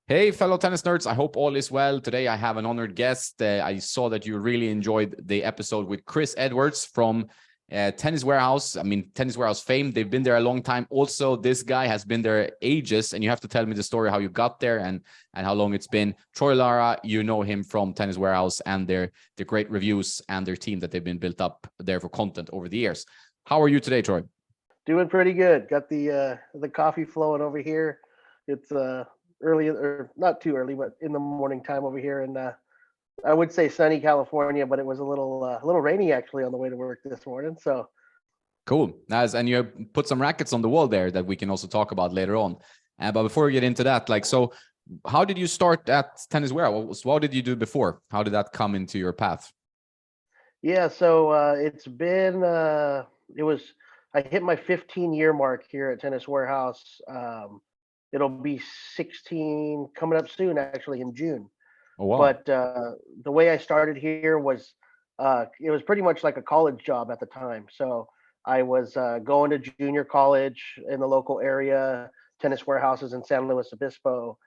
Hey, fellow tennis nerds. I hope all is well. Today, I have an honored guest. I saw that you really enjoyed the episode with Chris Edwards from Tennis Warehouse. I mean, Tennis Warehouse fame. They've been there a long time. Also, this guy has been there ages, and you have to tell me the story how you got there and how long it's been. Troy Lara, you know him from Tennis Warehouse and their great reviews and their team that they've been built up there for content over the years. How are you today, Troy? Doing pretty good. Got the coffee flowing over here. It's early, or not too early, but in the morning time over here, and I would say sunny California, but it was a little rainy actually on the way to work this morning. So Cool. And you put some rackets on the wall there that we can also talk about later on. But before we get into that, so how did you start at Tennis Warehouse? What did you do before? How did that come into your path? yeah, so it's been it was I hit my 15-year mark here at Tennis Warehouse. It'll be 16 coming up soon, actually in June. Oh, wow. But the way I started here was it was pretty much like a college job at the time. So I was going to junior college in the local area, Tennis Warehouses in San Luis Obispo,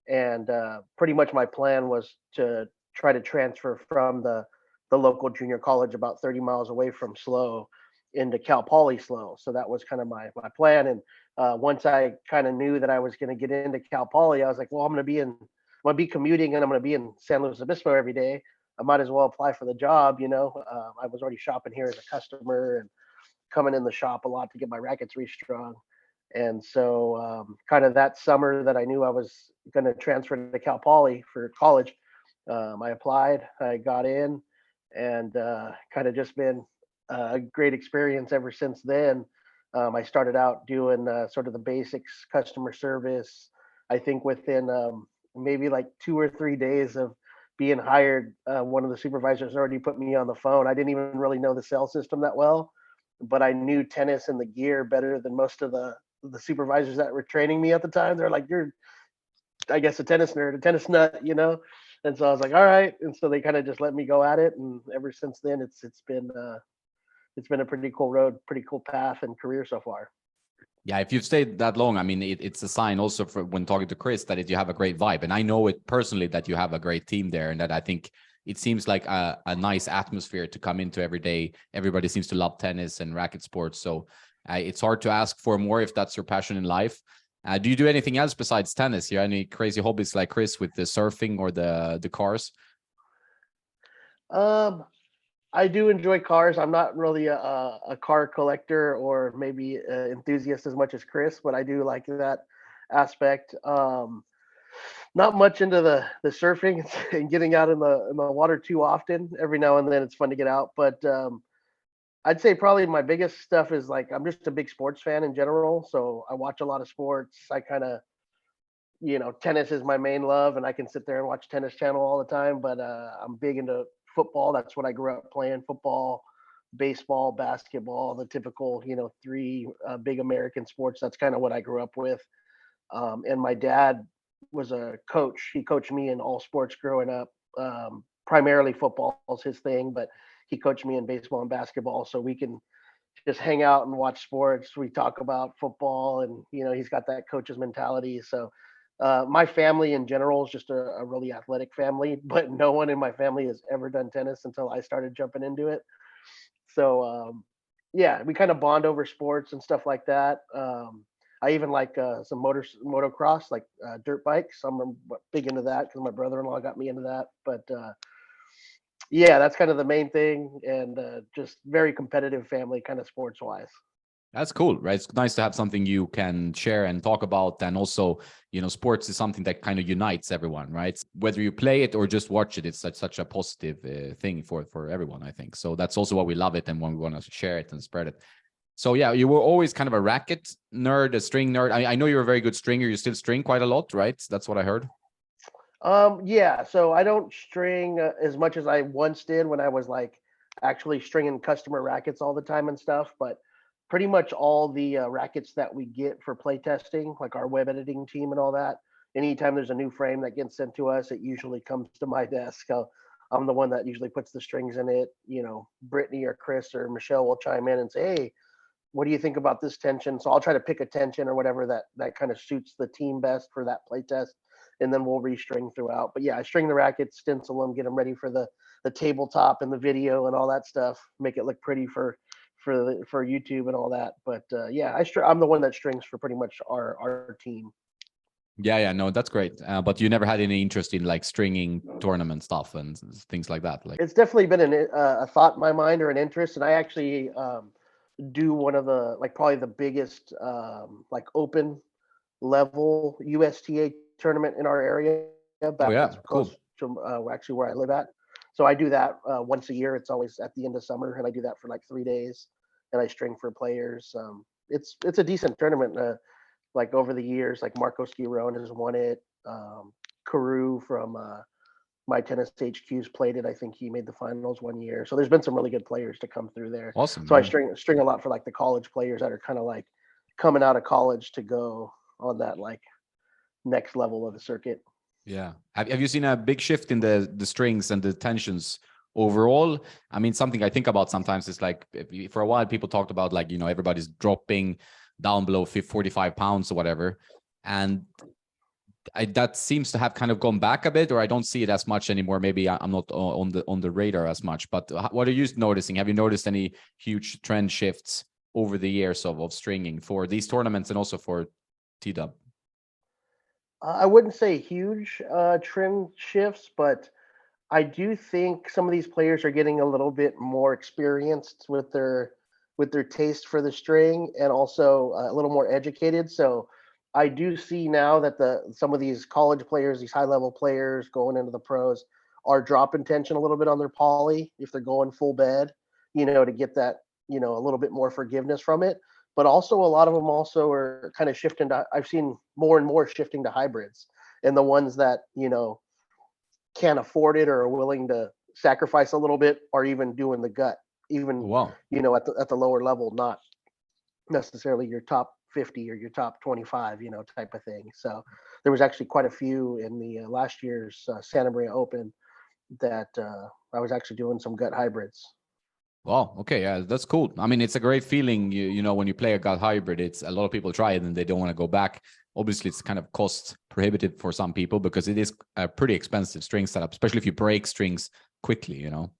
and pretty much my plan was to try to transfer from the local junior college about 30 miles away from SLO into Cal Poly SLO. So that was kind of my plan. And once I kind of knew that I was going to get into Cal Poly, I was like, well, I'm going to be commuting and I'm going to be in San Luis Obispo every day. I might as well apply for the job. I was already shopping here as a customer and coming in the shop a lot to get my rackets restrung. And so, kind of that summer that I knew I was going to transfer to Cal Poly for college, I applied, I got in, and kind of just been a great experience ever since then. I started out doing sort of the basics, customer service. I think within maybe like 2 or 3 days of being hired, one of the supervisors already put me on the phone. I didn't even really know the sales system that well, but I knew tennis and the gear better than most of the supervisors that were training me at the time. They're like, "You're, I guess, a tennis nerd, a tennis nut." And so I was like, "All right." And so they kind of just let me go at it, and ever since then, it's been a pretty cool road, pretty cool path and career so far. Yeah, if you've stayed that long, I mean, it's a sign also for when talking to Chris that you have a great vibe. And I know it personally that you have a great team there, and that I think it seems like a nice atmosphere to come into every day. Everybody seems to love tennis and racket sports. So it's hard to ask for more if that's your passion in life. Do you do anything else besides tennis? You have any crazy hobbies like Chris with the surfing or the cars? Um, I do enjoy cars. I'm not really a car collector or maybe enthusiast as much as Chris, but I do like that aspect. Not much into the surfing and getting out in the water too often. Every now and then it's fun to get out, but I'd say probably my biggest stuff is like I'm just a big sports fan in general. So I watch a lot of sports. I kind of tennis is my main love, and I can sit there and watch Tennis Channel all the time. But I'm big into football. That's what I grew up playing: football, baseball, basketball, the typical three big American sports. That's kind of what I grew up with. And my dad was a coach. He coached me in all sports growing up. Primarily football is his thing, but he coached me in baseball and basketball, so we can just hang out and watch sports. We talk about football, and he's got that coach's mentality. So my family in general is just a really athletic family, but no one in my family has ever done tennis until I started jumping into it. So yeah, we kind of bond over sports and stuff like that. I even like some motocross, like dirt bikes. I'm big into that because my brother-in-law got me into that. But yeah, that's kind of the main thing, and just very competitive family, kind of sports wise. That's cool, right? It's nice to have something you can share and talk about. And also, sports is something that kind of unites everyone, right? Whether you play it or just watch it, it's such a positive thing for everyone, I think. So that's also why we love it and when we want to share it and spread it. So yeah, you were always kind of a racket nerd, a string nerd. I know you're a very good stringer. You still string quite a lot, right? That's what I heard. Yeah, so I don't string as much as I once did when I was like actually stringing customer rackets all the time and stuff, but pretty much all the rackets that we get for play testing, like our web editing team and all that, anytime there's a new frame that gets sent to us, it usually comes to my desk. I'm the one that usually puts the strings in it. Brittany or Chris or Michelle will chime in and say, "Hey, what do you think about this tension?" So I'll try to pick a tension or whatever that kind of suits the team best for that play test. and then we'll restring throughout. But yeah, I string the rackets, stencil them, get them ready for the tabletop and the video and all that stuff, make it look pretty for YouTube and all that. But yeah, I'm the one that strings for pretty much our team. Yeah, no, that's great. But you never had any interest in like stringing tournament stuff and things like that. Like, it's definitely been a thought in my mind or an interest, and I actually do one of the like probably the biggest like open level USTA tournament in our area. oh yeah, That's cool. close to actually where I live at. So I do that once a year. It's always at the end of summer, and I do that for like 3 days, and I string for players. It's a decent tournament. Like over the years, like Marco Skiron has won it. Carew from my tennis HQ's played it. I think he made the finals one year. So there's been some really good players to come through there. Awesome. So I string a lot for like the college players that are kind of like coming out of college to go on that like next level of the circuit. Yeah. Have you seen a big shift in the strings and the tensions overall? I mean, something I think about sometimes is like for a while people talked about like, you know, everybody's dropping down below 45 pounds or whatever. And that seems to have kind of gone back a bit, or I don't see it as much anymore. Maybe I'm not on the radar as much, but what are you noticing? Have you noticed any huge trend shifts over the years of stringing for these tournaments and also for T-Dub? I wouldn't say huge trend shifts, but I do think some of these players are getting a little bit more experienced with their taste for the string, and also a little more educated. So I do see now that some of these college players, these high level players going into the pros, are dropping tension a little bit on their poly if they're going full bed, to get that, a little bit more forgiveness from it. But also a lot of them also are kind of shifting to, I've seen more and more shifting to hybrids, and the ones that, can't afford it or are willing to sacrifice a little bit are even doing the gut, even, Wow. at the lower level, not necessarily your top 50 or your top 25, type of thing. So there was actually quite a few in the last year's Santa Maria Open that I was actually doing some gut hybrids. Wow. Okay. Yeah, that's cool. I mean, it's a great feeling. You know, when you play a gut hybrid, it's a lot of people try it and they don't want to go back. Obviously, it's kind of cost prohibitive for some people because it is a pretty expensive string setup, especially if you break strings quickly. You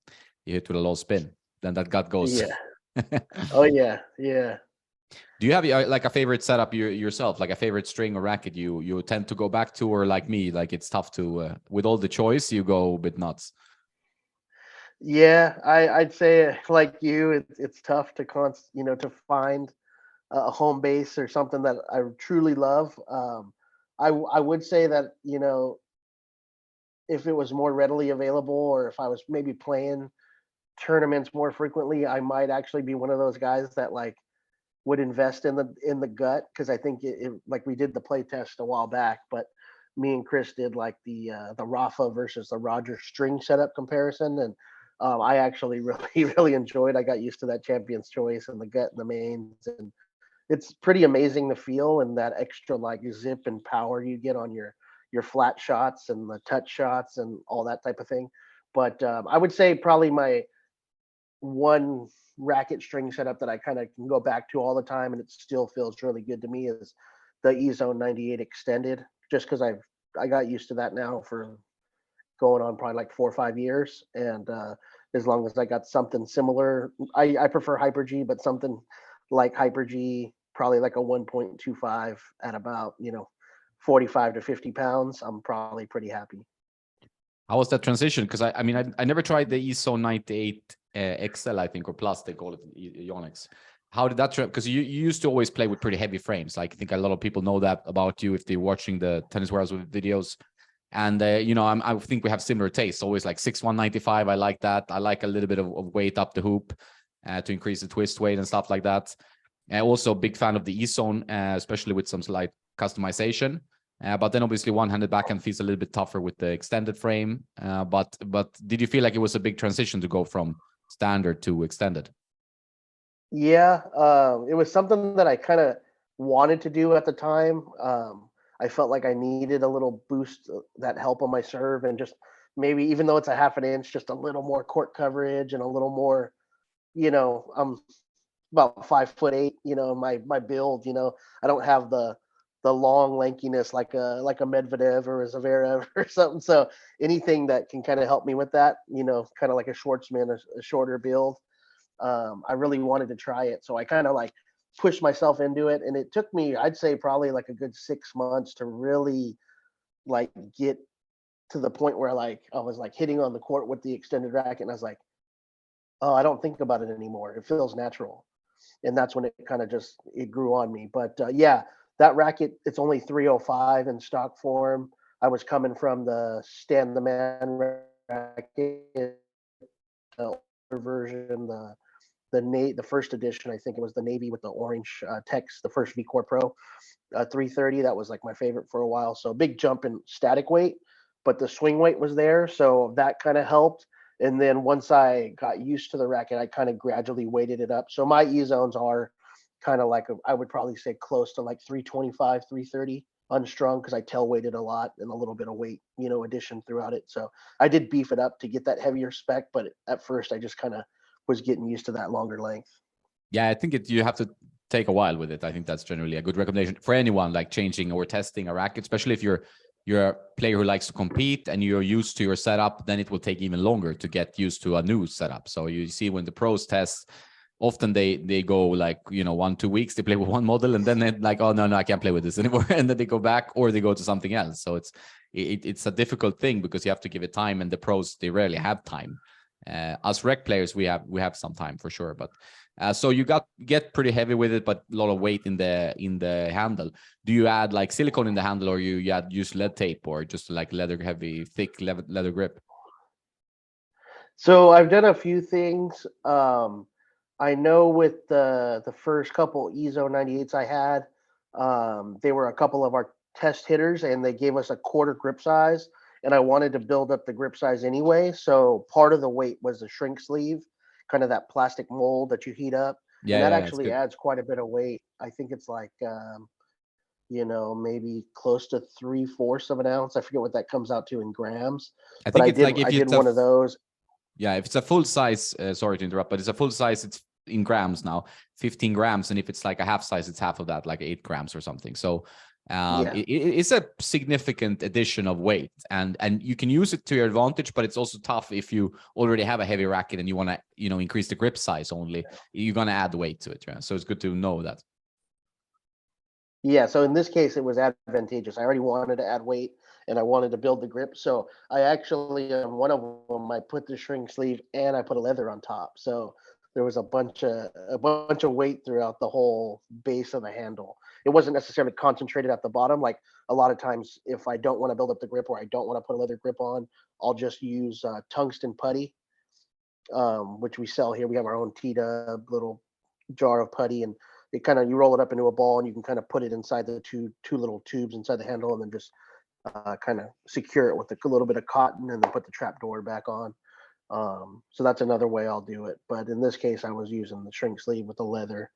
hit with a low spin, then that gut goes. Yeah. Oh yeah. Yeah. Do you have like a favorite setup yourself, like a favorite string or racket you tend to go back to, or like me, like it's tough to with all the choice you go a bit nuts? Yeah, I'd say like you, it's tough to to find a home base or something that I truly love. I would say that if it was more readily available, or if I was maybe playing tournaments more frequently, I might actually be one of those guys that like would invest in the gut, because I think it like we did the play test a while back, but me and Chris did like the Rafa versus the Roger string setup comparison, and I actually really enjoyed. I got used to that champion's choice and the gut and the mains, and it's pretty amazing the feel and that extra like zip and power you get on your flat shots and the touch shots and all that type of thing. But I would say probably my one racket string setup that I kind of can go back to all the time and it still feels really good to me is the E-Zone 98 Extended, just because I got used to that now for going on probably like 4 or 5 years. And as long as I got something similar, I prefer Hyper G, but something like Hyper G, probably like a 1.25 at about 45 to 50 pounds, I'm probably pretty happy. How was that transition? Because I mean, I never tried the E-Zone 98 XL, I think, or Plus, they call it, Yonex. How did that because you used to always play with pretty heavy frames. Like I think a lot of people know that about you if they're watching the Tennis Warehouse videos. And I think we have similar tastes. Always like 6'1" I like that. I like a little bit of weight up the hoop to increase the twist weight and stuff like that. Also a big fan of the E-Zone, especially with some slight customization. But then obviously one-handed backhand feels a little bit tougher with the extended frame. But did you feel like it was a big transition to go from standard to extended? Yeah, it was something that I kind of wanted to do at the time. I felt like I needed a little boost, that help on my serve, and just maybe, even though it's a half an inch, just a little more court coverage and a little more, I'm about 5'8", my build, I don't have the the long lankiness like a Medvedev or a Zverev or something. So anything that can kind of help me with that, kind of like a Schwartzman, a shorter build. I really wanted to try it, so I kind of like pushed myself into it, and it took me, I'd say, probably like a good 6 months to really like get to the point where like I was like hitting on the court with the extended racket, and I was like, oh, I don't think about it anymore. It feels natural, and that's when it kind of just it grew on me. But yeah, that racket, it's only 305 in stock form. I was coming from the Stand the Man racket, the older version, the first edition. I think it was the navy with the orange text, the first VCORE Pro 330. That was like my favorite for a while. So big jump in static weight, but the swing weight was there, so that kind of helped. And then once I got used to the racket, I kind of gradually weighted it up. So my E zones are kind of like I would probably say close to like 325, 330 unstrung, because I tail weighted a lot and a little bit of weight, addition throughout it. So I did beef it up to get that heavier spec, but at first I just kind of was getting used to that longer length. Yeah, I think you have to take a while with it. I think that's generally a good recommendation for anyone like changing or testing a racket, especially if you're a player who likes to compete and you're used to your setup. Then it will take even longer to get used to a new setup. So you see when the pros test, often they go like 1-2 weeks, they play with one model, and then they're like, oh no, I can't play with this anymore, and then they go back or they go to something else. So it's a difficult thing because you have to give it time, and the pros, they rarely have time. Us rec players, we have some time for sure, but so you get pretty heavy with it, but a lot of weight in the handle. Do you add like silicone in the handle, or you use lead tape, or just like heavy thick leather grip? So I've done a few things. I know with the first couple EZO 98s I had, they were a couple of our test hitters, and they gave us a quarter grip size, and I wanted to build up the grip size anyway. So part of the weight was the shrink sleeve, kind of that plastic mold that you heat up, and that Yeah, it's actually good. adds quite a bit of weight. I think it's like maybe close to 3/4 of an ounce. I forget what that comes out to in grams, I but think I it's did like if I did it's a one of those. yeah, if it's a full size, sorry to interrupt, but it's a full size, it's in grams now, 15 grams. And if it's like a half size, it's half of that, like 8 grams or something. So Yeah. it's a significant addition of weight, and you can use it to your advantage, but it's also tough if you already have a heavy racket and you want to, increase the grip size only, you're going to add weight to it. Yeah? So it's good to know that. Yeah, so in this case, it was advantageous. I already wanted to add weight, and I wanted to build the grip. So I actually, one of them, I put the shrink sleeve and I put a leather on top. So there was a bunch of weight throughout the whole base of the handle. It wasn't necessarily concentrated at the bottom. Like a lot of times, if I don't want to build up the grip or I don't want to put a leather grip on, I'll just use tungsten putty, which we sell here. We have our own T-Dub little jar of putty, and it kind of, you roll it up into a ball, and you can kind of put it inside the two little tubes inside the handle, and then just kind of secure it with a little bit of cotton, and then put the trap door back on. So that's another way I'll do it. But in this case, I was using the shrink sleeve with the leather,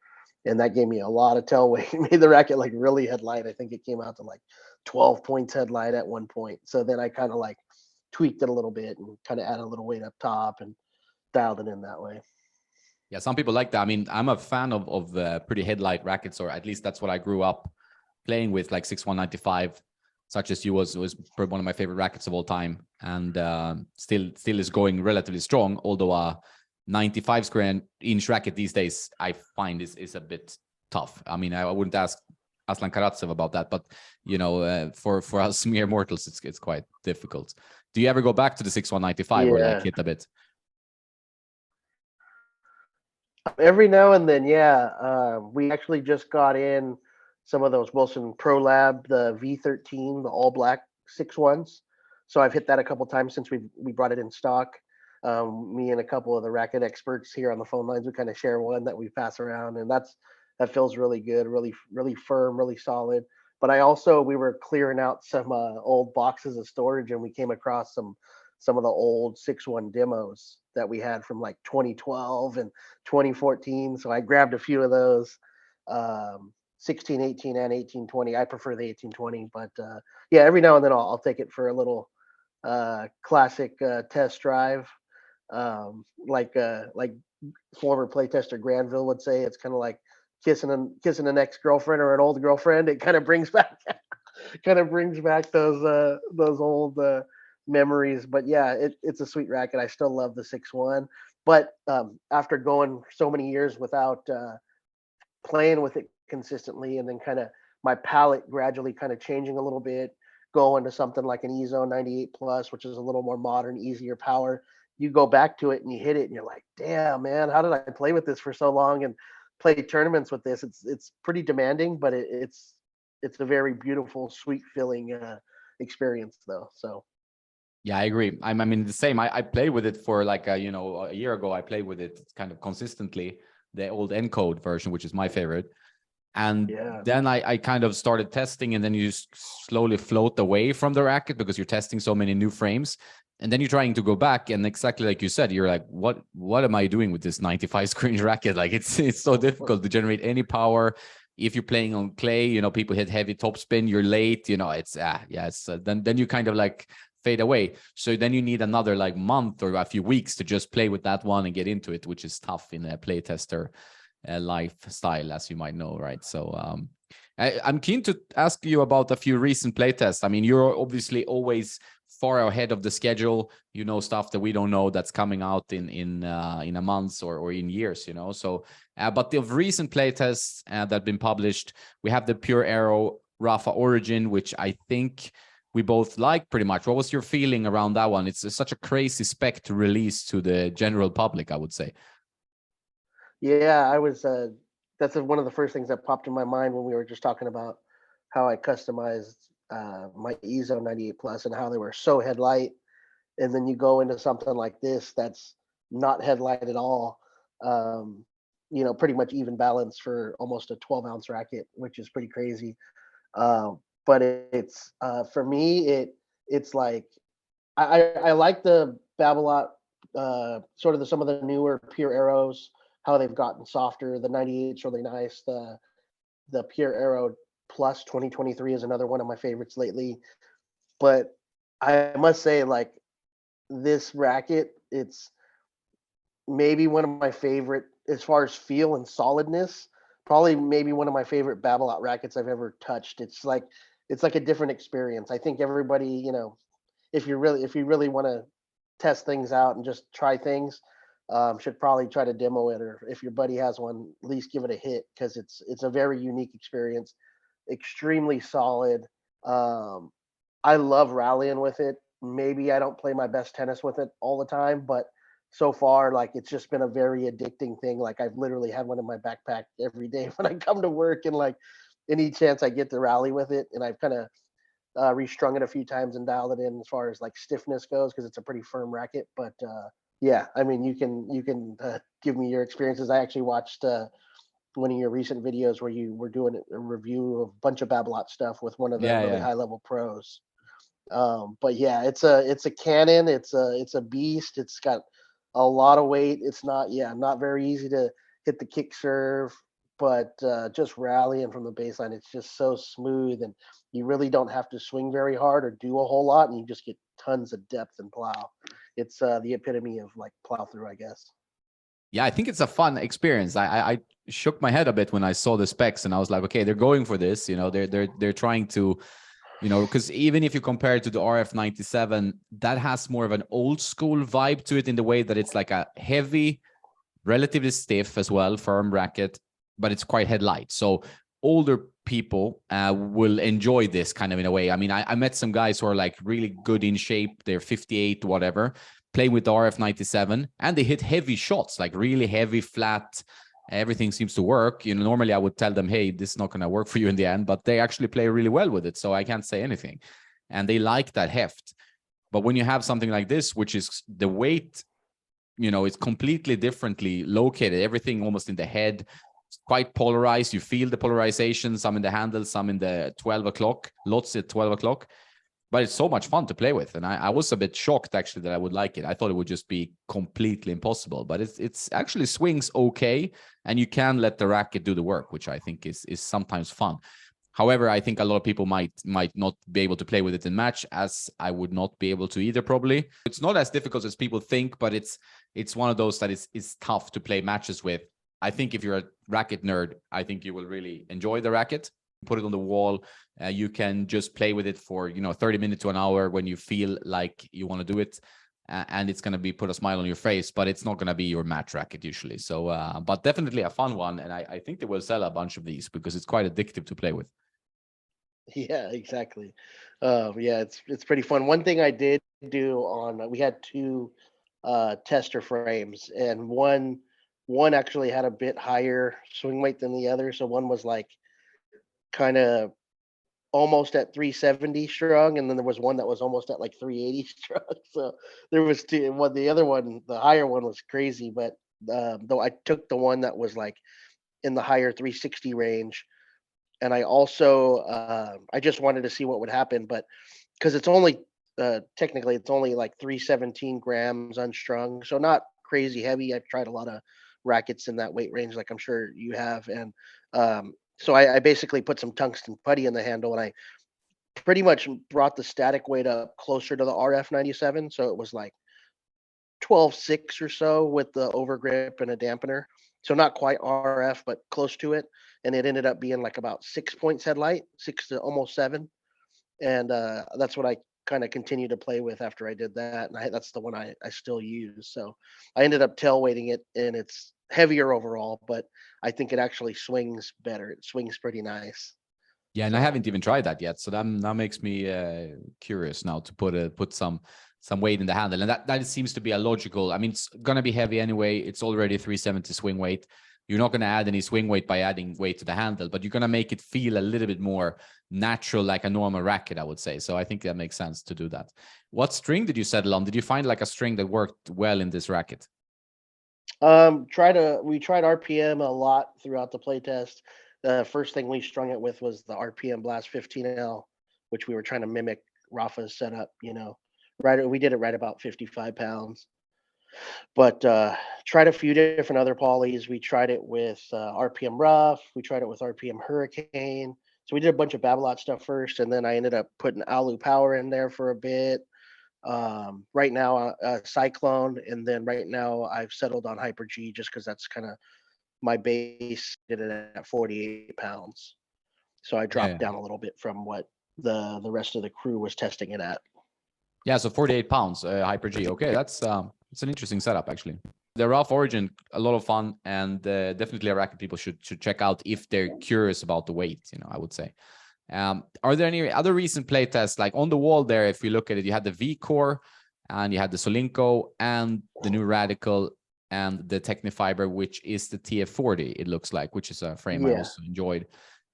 and that gave me a lot of tail weight. It made the racket like really head light. I think it came out to like 12 points head light at one point. So then I kind of like tweaked it a little bit and kind of added a little weight up top and dialed it in that way. Yeah, some people like that. I mean, I'm a fan of pretty headlight rackets, or at least that's what I grew up playing with, like 6195, such as you was one of my favorite rackets of all time, and still is going relatively strong. Although a 95 square inch racket these days, I find is a bit tough. I mean, I wouldn't ask Aslan Karatsev about that, but for us mere mortals, it's quite difficult. Do you ever go back to the 6195 or like Yeah. hit a bit? Every now and then, yeah. We actually just got in some of those Wilson Pro Lab, the V13, the all black 6 ones. So I've hit that a couple times since we brought it in stock. Me and a couple of the racket experts here on the phone lines, we kind of share one that we pass around, and that feels really good, really really firm, really solid. But we were clearing out some old boxes of storage, and we came across some of the old 6-1 demos that we had from like 2012 and 2014. So I grabbed a few of those, 16, 18, and 1820. I prefer the 1820, but yeah, every now and then I'll take it for a little classic test drive. Like former playtester Granville would say, it's kind of like kissing an ex-girlfriend or an old girlfriend. It kind of brings back those old memories. But yeah, it's a sweet racket. I still love the 6-1. But after going so many years without playing with it consistently, and then kind of my palate gradually kind of changing a little bit, going to something like an EZO 98 Plus, which is a little more modern, easier power. You go back to it and you hit it, and you're like, damn, man, how did I play with this for so long and play tournaments with this? It's pretty demanding, but it's a very beautiful, sweet feeling experience, though. So. Yeah, I agree. I mean, the same. I played with it for like a year ago. I played with it kind of consistently, the old Encode version, which is my favorite. And then I kind of started testing, and then you slowly float away from the racket because you're testing so many new frames. And then you're trying to go back, and exactly like you said, you're like, what am I doing with this 95 screen racket? Like it's so difficult to generate any power. If you're playing on clay, people hit heavy topspin, you're late, then you kind of like fade away. So then you need another like month or a few weeks to just play with that one and get into it, which is tough in a playtester lifestyle, as you might know, right? So I'm keen to ask you about a few recent playtests. I mean, you're obviously always far ahead of the schedule, stuff that we don't know that's coming out in a month or in years, so but the recent playtests that have been published, we have the Pure Aero Rafa Origin, which I think we both like pretty much. What was your feeling around that one? It's such a crazy spec to release to the general public, I would say. Yeah, I was. That's one of the first things that popped in my mind when we were just talking about how I customized my EZO 98 Plus and how they were so headlight, and then you go into something like this that's not headlight at all. Pretty much even balance for almost a 12-ounce racket, which is pretty crazy. But it's for me, it's like I like the Babolat, sort of some of the newer Pure Arrows, how they've gotten softer. The 98's really nice. The Pure Aero Plus 2023 is another one of my favorites lately. But I must say, like, this racket, it's maybe one of my favorite as far as feel and solidness. Probably maybe one of my favorite Babolat rackets I've ever touched. It's like a different experience. I think everybody, if you really want to test things out and just try things, should probably try to demo it, or if your buddy has one, at least give it a hit, because it's a very unique experience, extremely solid. I love rallying with it. Maybe I don't play my best tennis with it all the time, but so far, like, it's just been a very addicting thing. Like, I've literally had one in my backpack every day when I come to work, and like any chance I get to rally with it. And I've kind of restrung it a few times and dialed it in as far as like stiffness goes, because it's a pretty firm racket. But yeah, I mean, you can give me your experiences. I actually watched one of your recent videos where you were doing a review of a bunch of Babolat stuff with one of the really high level pros. But yeah, it's a cannon. It's a beast. It's got a lot of weight. It's not very easy to hit the kick serve, but just rallying from the baseline, it's just so smooth, and you really don't have to swing very hard or do a whole lot, and you just get tons of depth and plow. It's the epitome of like plow through, I guess. Yeah, I think it's a fun experience. I shook my head a bit when I saw the specs, and I was like, okay, they're going for this. They're trying to, because even if you compare it to the RF97, that has more of an old school vibe to it, in the way that it's like a heavy, relatively stiff as well, firm racket, but it's quite headlight. So older people will enjoy this kind of, in a way. I mean, I met some guys who are like really good in shape. They're 58, whatever, playing with the RF97, and they hit heavy shots, like really heavy, flat. Everything seems to work. Normally I would tell them, hey, this is not going to work for you in the end, but they actually play really well with it. So I can't say anything. And they like that heft. But when you have something like this, which is the weight, it's completely differently located, everything almost in the head, it's quite polarized. You feel the polarization, some in the handle, some in the 12 o'clock, lots at 12 o'clock. But it's so much fun to play with. And I was a bit shocked, actually, that I would like it. I thought it would just be completely impossible. But it's actually swings okay. And you can let the racket do the work, which I think is sometimes fun. However, I think a lot of people might not be able to play with it in match, as I would not be able to either, probably. It's not as difficult as people think, but it's one of those that is tough to play matches with. I think if you're a racket nerd, I think you will really enjoy the racket. Put it on the wall. You can just play with it for 30 minutes to an hour when you feel like you want to do it, and it's going to be put a smile on your face, but it's not going to be your match racket usually. So but definitely a fun one, and I think they will sell a bunch of these because it's quite addictive to play with. Yeah, exactly. Yeah, it's pretty fun. One thing I did do on we had two tester frames, and one actually had a bit higher swing weight than the other. So one was like kind of almost at 370 strung, and then there was one that was almost at like 380 strung. So there was two. Well, the other one, the higher one, was crazy. But though I took the one that was like in the higher 360 range, and I also I just wanted to see what would happen, but because it's only technically it's only like 317 grams unstrung, so not crazy heavy. I've tried a lot of rackets in that weight range, like I'm sure you have, and so I basically put some tungsten putty in the handle, and I pretty much brought the static weight up closer to the RF 97, so it was like 12.6 or so with the overgrip and a dampener. So not quite RF, but close to it. And it ended up being like about 6 points headlight, 6 to almost 7. And that's what I kind of continued to play with after I did that. And that's the one I still use. So I ended up tail weighting it, and it's heavier overall, but I think it actually swings better. It swings pretty nice. Yeah, and I haven't even tried that yet, so that makes me curious now to put some weight in the handle, and that seems to be a logical. I mean, it's gonna be heavy anyway. It's already 370 swing weight. You're not gonna add any swing weight by adding weight to the handle, but you're gonna make it feel a little bit more natural, like a normal racket, I would say. So I think that makes sense to do that. What string did you settle on? Did you find like a string that worked well in this racket? We tried RPM a lot throughout the playtest. The first thing we strung it with was the RPM Blast 15L, which we were trying to mimic Rafa's setup. Right, we did it right about 55 pounds. But tried a few different other polys. We tried it with RPM Rough. We tried it with RPM Hurricane. So we did a bunch of Babolat stuff first, and then I ended up putting Alu Power in there for a bit. Right now, Cyclone, and then right now I've settled on Hyper G just because that's kind of my base. Did it at 48 pounds, so I Yeah. dropped down a little bit from what the rest of the crew was testing it at. Yeah, so 48 pounds, Hyper G. Okay, that's it's an interesting setup actually. The Rough Origin, a lot of fun, and definitely a racket people should check out if they're curious about the weight. I would say. Are there any other recent playtests like on the wall there? If you look at it, you had the VCORE, and you had the Solinco, and the new Radical, and the Tecnifibre, which is the TF40. It looks like, which is a frame I also enjoyed.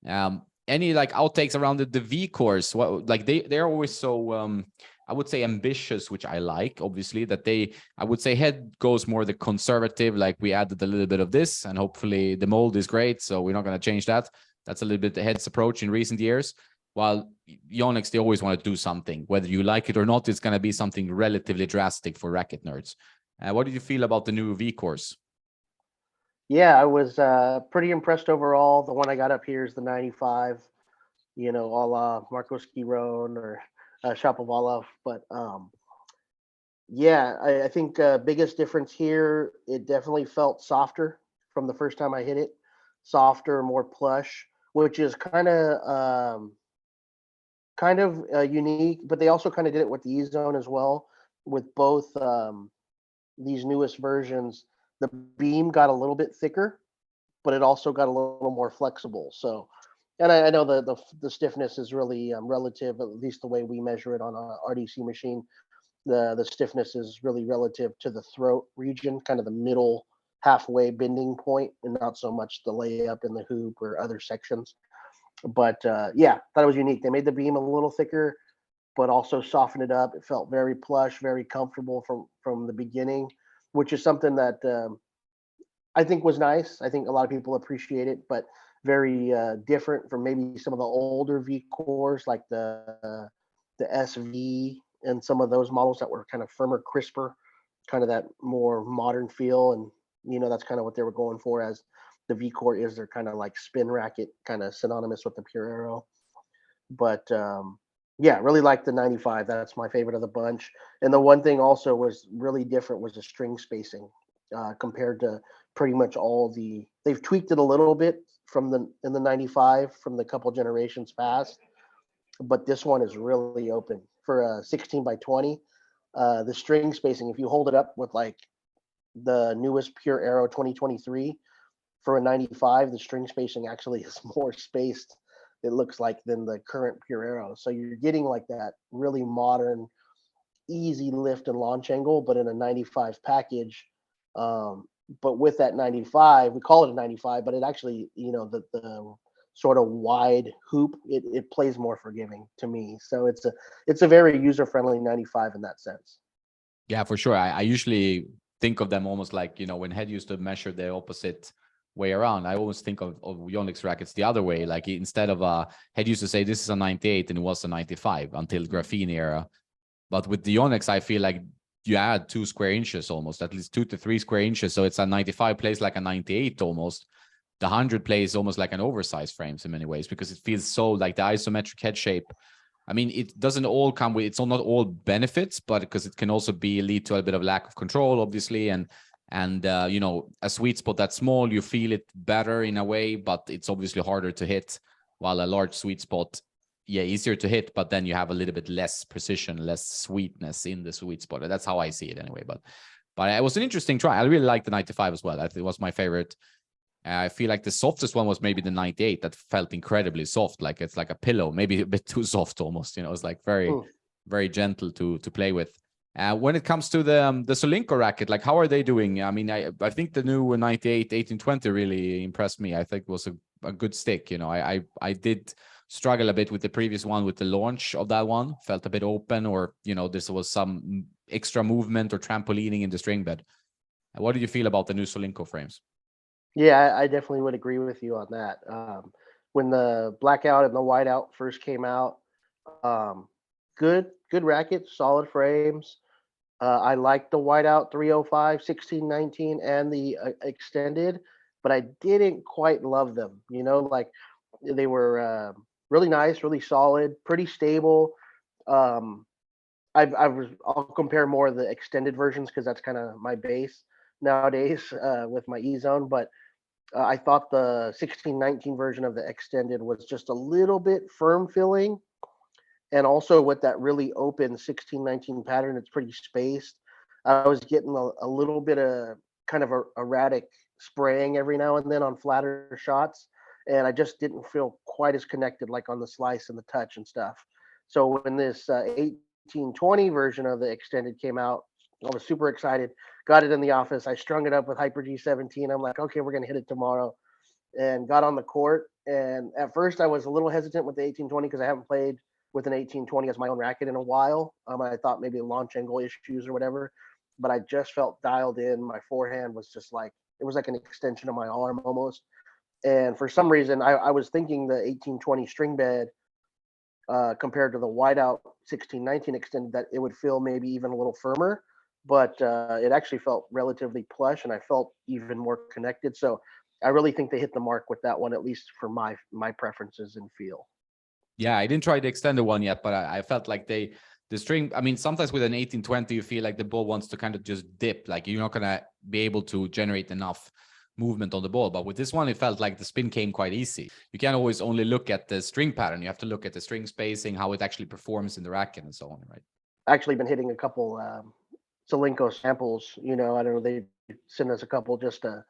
Any like outtakes around the VCOREs? What like they're always so I would say ambitious, which I like, obviously, that I would say head goes more the conservative, like we added a little bit of this, and hopefully the mold is great, so we're not going to change that. That's a little bit the head's approach in recent years. While Yonex, they always want to do something, whether you like it or not, it's going to be something relatively drastic for racket nerds. What did you feel about the new VCOREs? Yeah, I was pretty impressed overall. The one I got up here is the 95, a la Marcos Giron or Shapovalov. But yeah, I think biggest difference here, it definitely felt softer from the first time I hit it. Softer, more plush, which is kind of unique. But they also kind of did it with the E-Zone as well. With both these newest versions, the beam got a little bit thicker, but it also got a little more flexible. So, and I know the stiffness is really relative, at least the way we measure it on a RDC machine. The stiffness is really relative to the throat region, kind of the middle halfway bending point, and not so much the layup in the hoop or other sections. But yeah, thought it was unique. They made the beam a little thicker, but also softened it up. It felt very plush, very comfortable from the beginning, which is something that I think was nice. I think a lot of people appreciate it, but very different from maybe some of the older V cores, like the SV and some of those models that were kind of firmer, crisper, kind of that more modern feel. And that's kind of what they were going for, as the V core is. They're kind of like spin racket, kind of synonymous with the pure Aero. But yeah, really like the 95. That's my favorite of the bunch. And the one thing also was really different was the string spacing compared to pretty much they've tweaked it a little bit in the 95 from the couple generations past, but this one is really open for a 16 by 20. The string spacing, if you hold it up with like the newest Pure Aero 2023 for a 95, the string spacing actually is more spaced, it looks like, than the current Pure Aero. So you're getting like that really modern, easy lift and launch angle, but in a 95 package. But with that 95, we call it a 95, but it actually, the sort of wide hoop, it plays more forgiving to me. So it's a very user-friendly 95 in that sense. Yeah, for sure. I usually think of them almost like, when Head used to measure the opposite way around, I always think of Yonex rackets the other way. Like instead of Head used to say this is a 98 and it was a 95 until graphene era. But with the Yonex, I feel like you add 2 square inches almost, at least 2 to 3 square inches. So it's a 95 plays like a 98 almost. The 100 plays almost like an oversized frames in many ways, because it feels so like the isometric head shape. I mean, it doesn't all come with, it's not all benefits, but because it can also lead to a bit of lack of control, obviously. And a sweet spot that's small, you feel it better in a way, but it's obviously harder to hit, while a large sweet spot, easier to hit, but then you have a little bit less precision, less sweetness in the sweet spot. That's how I see it anyway. But it was an interesting try. I really liked the 95 as well. I think it was my favorite. I feel like the softest one was maybe the 98. That felt incredibly soft, like it's like a pillow, maybe a bit too soft almost. It's like very, very gentle to play with. When it comes to the Solinco racket, like how are they doing? I mean, I think the new 98 1820 really impressed me. I think it was a good stick. I did struggle a bit with the previous one, with the launch of that one. Felt a bit open, or this was some extra movement or trampolining in the string bed. What do you feel about the new Solinco frames? Yeah, I definitely would agree with you on that. When the blackout and the whiteout first came out, good rackets, solid frames. I liked the whiteout 305, 1619, and the extended, but I didn't quite love them. Like they were really nice, really solid, pretty stable. I'll compare more of the extended versions because that's kind of my base nowadays with my E zone. But I thought the 1619 version of the extended was just a little bit firm filling, and also with that really open 1619 pattern, it's pretty spaced. I was getting a little bit of kind of erratic spraying every now and then on flatter shots, and I just didn't feel quite as connected like on the slice and the touch and stuff. So when this 1820 version of the extended came out, I was super excited. Got it in the office. I strung it up with Hyper G17. I'm like, okay, we're gonna hit it tomorrow, and got on the court. And at first, I was a little hesitant with the 1820 because I haven't played with an 1820 as my own racket in a while. I thought maybe launch angle issues or whatever, but I just felt dialed in. My forehand was just like, it was like an extension of my arm almost. And for some reason, I was thinking the 1820 string bed compared to the whiteout 1619 extended, that it would feel maybe even a little firmer, but it actually felt relatively plush, and I felt even more connected. So I really think they hit the mark with that one, at least for my preferences and feel. Yeah, I didn't try the extended one yet, but I felt like the string, I mean, sometimes with an 1820, you feel like the ball wants to kind of just dip, like you're not going to be able to generate enough movement on the ball. But with this one, it felt like the spin came quite easy. You can't always only look at the string pattern. You have to look at the string spacing, how it actually performs in the racket and so on, right? Actually been hitting a couple Solinco samples, I don't know, they sent us a couple just to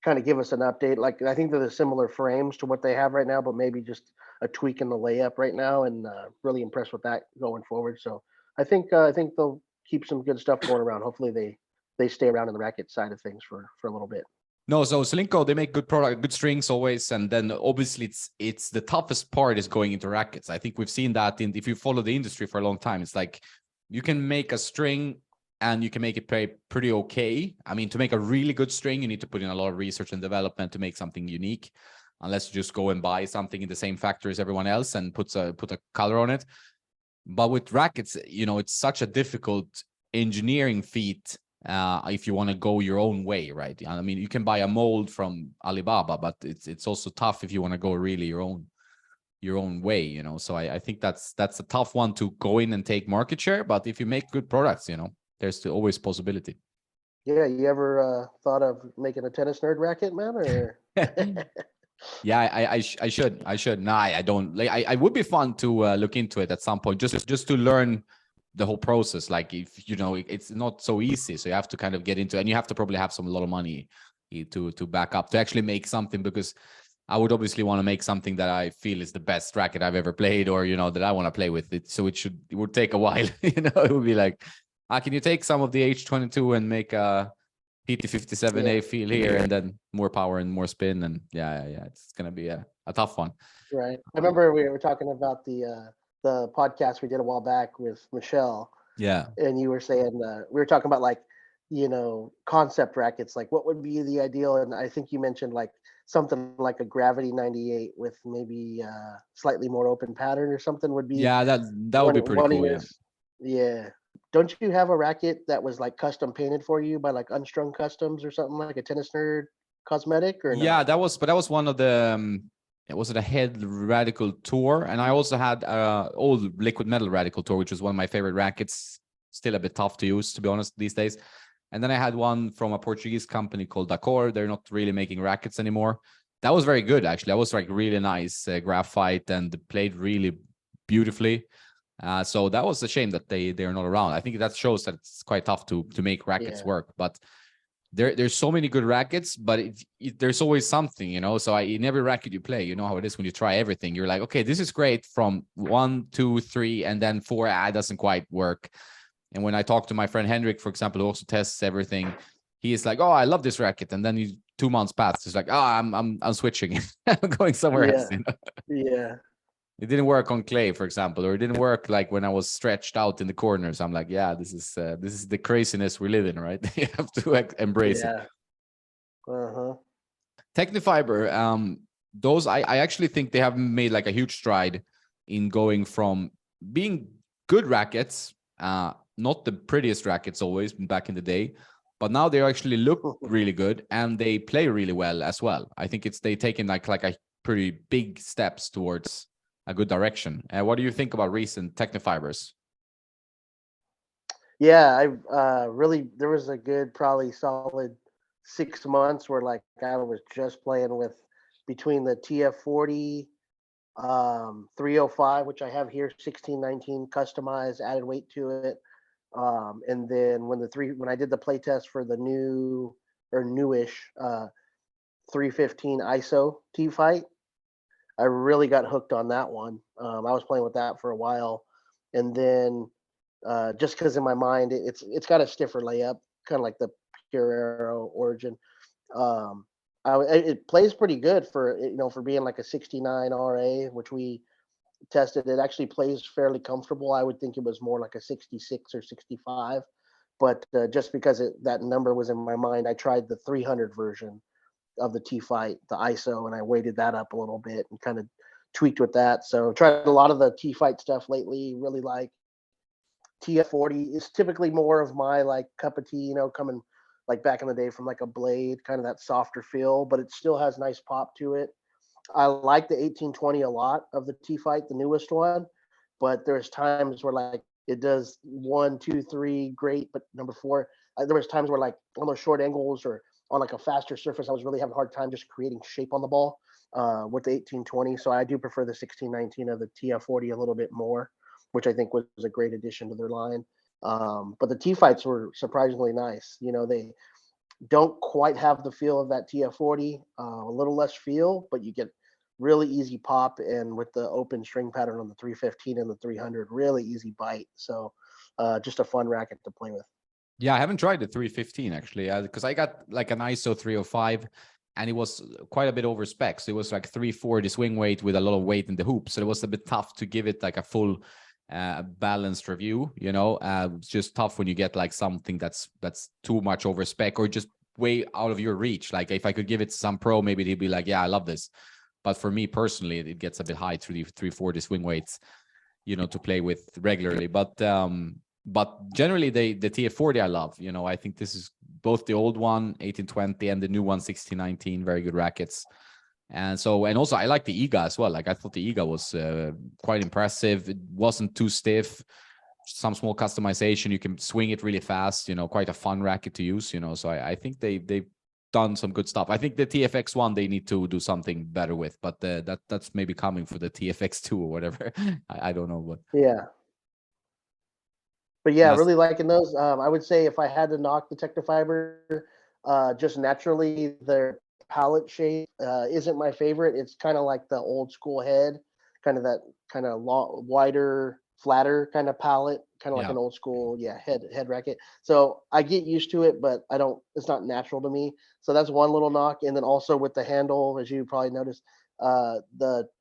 kind of give us an update. Like, I think they're the similar frames to what they have right now, but maybe just a tweak in the layup right now, and really impressed with that going forward. So I think they'll keep some good stuff going around. Hopefully they stay around in the racket side of things for a little bit. No, so Solinco, they make good product, good strings always, and then obviously it's the toughest part is going into rackets. I think we've seen that if you follow the industry for a long time, it's like you can make a string and you can make it play pretty okay. I mean, to make a really good string, you need to put in a lot of research and development to make something unique, unless you just go and buy something in the same factory as everyone else and put a color on it. But with rackets, it's such a difficult engineering feat if you want to go your own way, right? I mean, you can buy a mold from Alibaba, but it's also tough if you want to go really your own way, So I think that's a tough one to go in and take market share. But if you make good products, there's always possibility. Yeah, you ever thought of making a Tennisnerd racket, man? Or Yeah, I should. No, I don't like. I would be fun to look into it at some point, just to learn the whole process. Like, if you know, it's not so easy, so you have to kind of get into, and you have to probably have a lot of money to back up to actually make something. Because I would obviously want to make something that I feel is the best racket I've ever played, or that I want to play with it. So it would take a while. It would be like, can you take some of the H22 and make a PT57A yeah, feel here, and then more power and more spin, and yeah, it's gonna be a tough one. right. I remember we were talking about the podcast we did a while back with Michelle, Yeah, and you were saying we were talking about like concept rackets, like what would be the ideal, and I think you mentioned like something like a Gravity 98 with maybe slightly more open pattern or something would be yeah, that would be pretty one of cool. Yeah, yours. Yeah. Don't you have a racket that was like custom painted for you by like Unstrung Customs or something, like a Tennis Nerd cosmetic, or no? yeah, that was one of the. It was a head radical tour, and I also had old liquid metal radical tour, which was one of my favorite rackets. Still a bit tough to use, to be honest, these days. And then I had one from a Portuguese company called D'accord. They're not really making rackets anymore. That was very good, actually. That was like really nice graphite, and played really beautifully. So that was a shame that they're not around. I think that shows that it's quite tough to make rackets Yeah. work. But there's so many good rackets, but there's always something. So in every racket you play, you know how it is when you try everything. You're like, okay, this is great from 1, 2, 3, and then 4, it doesn't quite work. And when I talk to my friend Henrik, for example, who also tests everything, he is like, "Oh, I love this racket," and then 2 months pass. He's like, "Oh, I'm switching. I'm going somewhere else." Yeah. Yeah. It didn't work on clay, for example, or it didn't work like when I was stretched out in the corners. I'm like, yeah, this is the craziness we live in, right? You have to embrace it. Yeah. Uh-huh. Tecnifibre, those I actually think they have made like a huge stride in going from being good rackets, not the prettiest rackets always back in the day, but now they actually look really good and they play really well as well. I think they taken like a pretty big steps towards a good direction. What do you think about recent Tecnifibres? Yeah, I really there was a good probably solid 6 months where like I was just playing with between the TF40 305, which I have here, 1619 customized, added weight to it. And then when I did the play test for the new or newish 315 ISO Tfight, I really got hooked on that one. I was playing with that for a while, and then just because in my mind it's got a stiffer layup, kind of like the pure Aero Origin. Um, it plays pretty good for being like a 69 RA, which we tested. It actually plays fairly comfortable. I would think it was more like a 66 or 65, but just because that number was in my mind, I tried the 300 version of the Tfight, the ISO, and I weighted that up a little bit and kind of tweaked with that. So tried a lot of the Tfight stuff lately. Really like TF40 is typically more of my like cup of tea, coming like back in the day from like a blade, kind of that softer feel, but it still has nice pop to it. I like the 1820 a lot of the Tfight, the newest one, but there's times where like it does 1, 2, 3 great, but number 4, there was times where like on those short angles or on like a faster surface, I was really having a hard time just creating shape on the ball with the 1820. So I do prefer the 1619 of the TF40 a little bit more, which I think was a great addition to their line. But the Tfights were surprisingly nice. They don't quite have the feel of that TF40, a little less feel, but you get really easy pop, and with the open string pattern on the 315 and the 300, really easy bite. So just a fun racket to play with. Yeah, I haven't tried the 315 actually, because I got like an ISO 305 and it was quite a bit over spec. So it was like 340 swing weight with a lot of weight in the hoop. So it was a bit tough to give it like a full balanced review. It's just tough when you get like something that's too much over spec or just way out of your reach. Like if I could give it to some pro, maybe they'd be like, yeah, I love this. But for me personally, it gets a bit high through the 340 swing weights, to play with regularly. But generally the TF40 I love. I think this is both the old one 1820 and the new one 1619, very good rackets. And also I like the IGA as well. Like I thought the IGA was quite impressive. It wasn't too stiff. some small customization. You can swing it really fast, you know, quite a fun racket to use, you know. So I think they've done some good stuff. I think the TFX one they need to do something better with, but that's maybe coming for the TFX 2 or whatever. I don't know, but Yeah. But yeah, yes, really liking those. I would say if I had to knock the Tecnifibre, just naturally their palette shape isn't my favorite. It's kind of like the old school head, kind of that kind of long, wider, flatter kind of palette, kind of like yeah. an old school, yeah, head racket. So I get used to it, but I don't. It's not natural to me. So that's one little knock. And then also with the handle, as you probably noticed,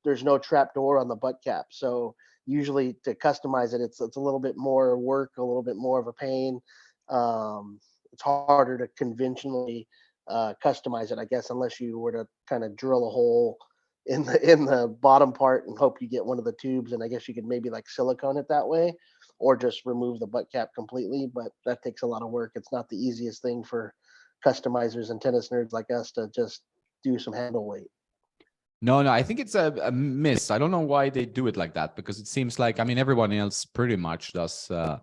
there's no trap door on the butt cap. So usually to customize it, it's a little bit more work, a little bit more of a pain. It's harder to conventionally customize it, I guess, unless you were to kind of drill a hole in the bottom part and hope you get one of the tubes. And I guess you could maybe like silicone it that way, or just remove the butt cap completely. But that takes a lot of work. It's not the easiest thing for customizers and tennis nerds like us to just do some handle weight. No, I think it's a miss. I don't know why they do it like that, because it seems like, I mean, everyone else pretty much does the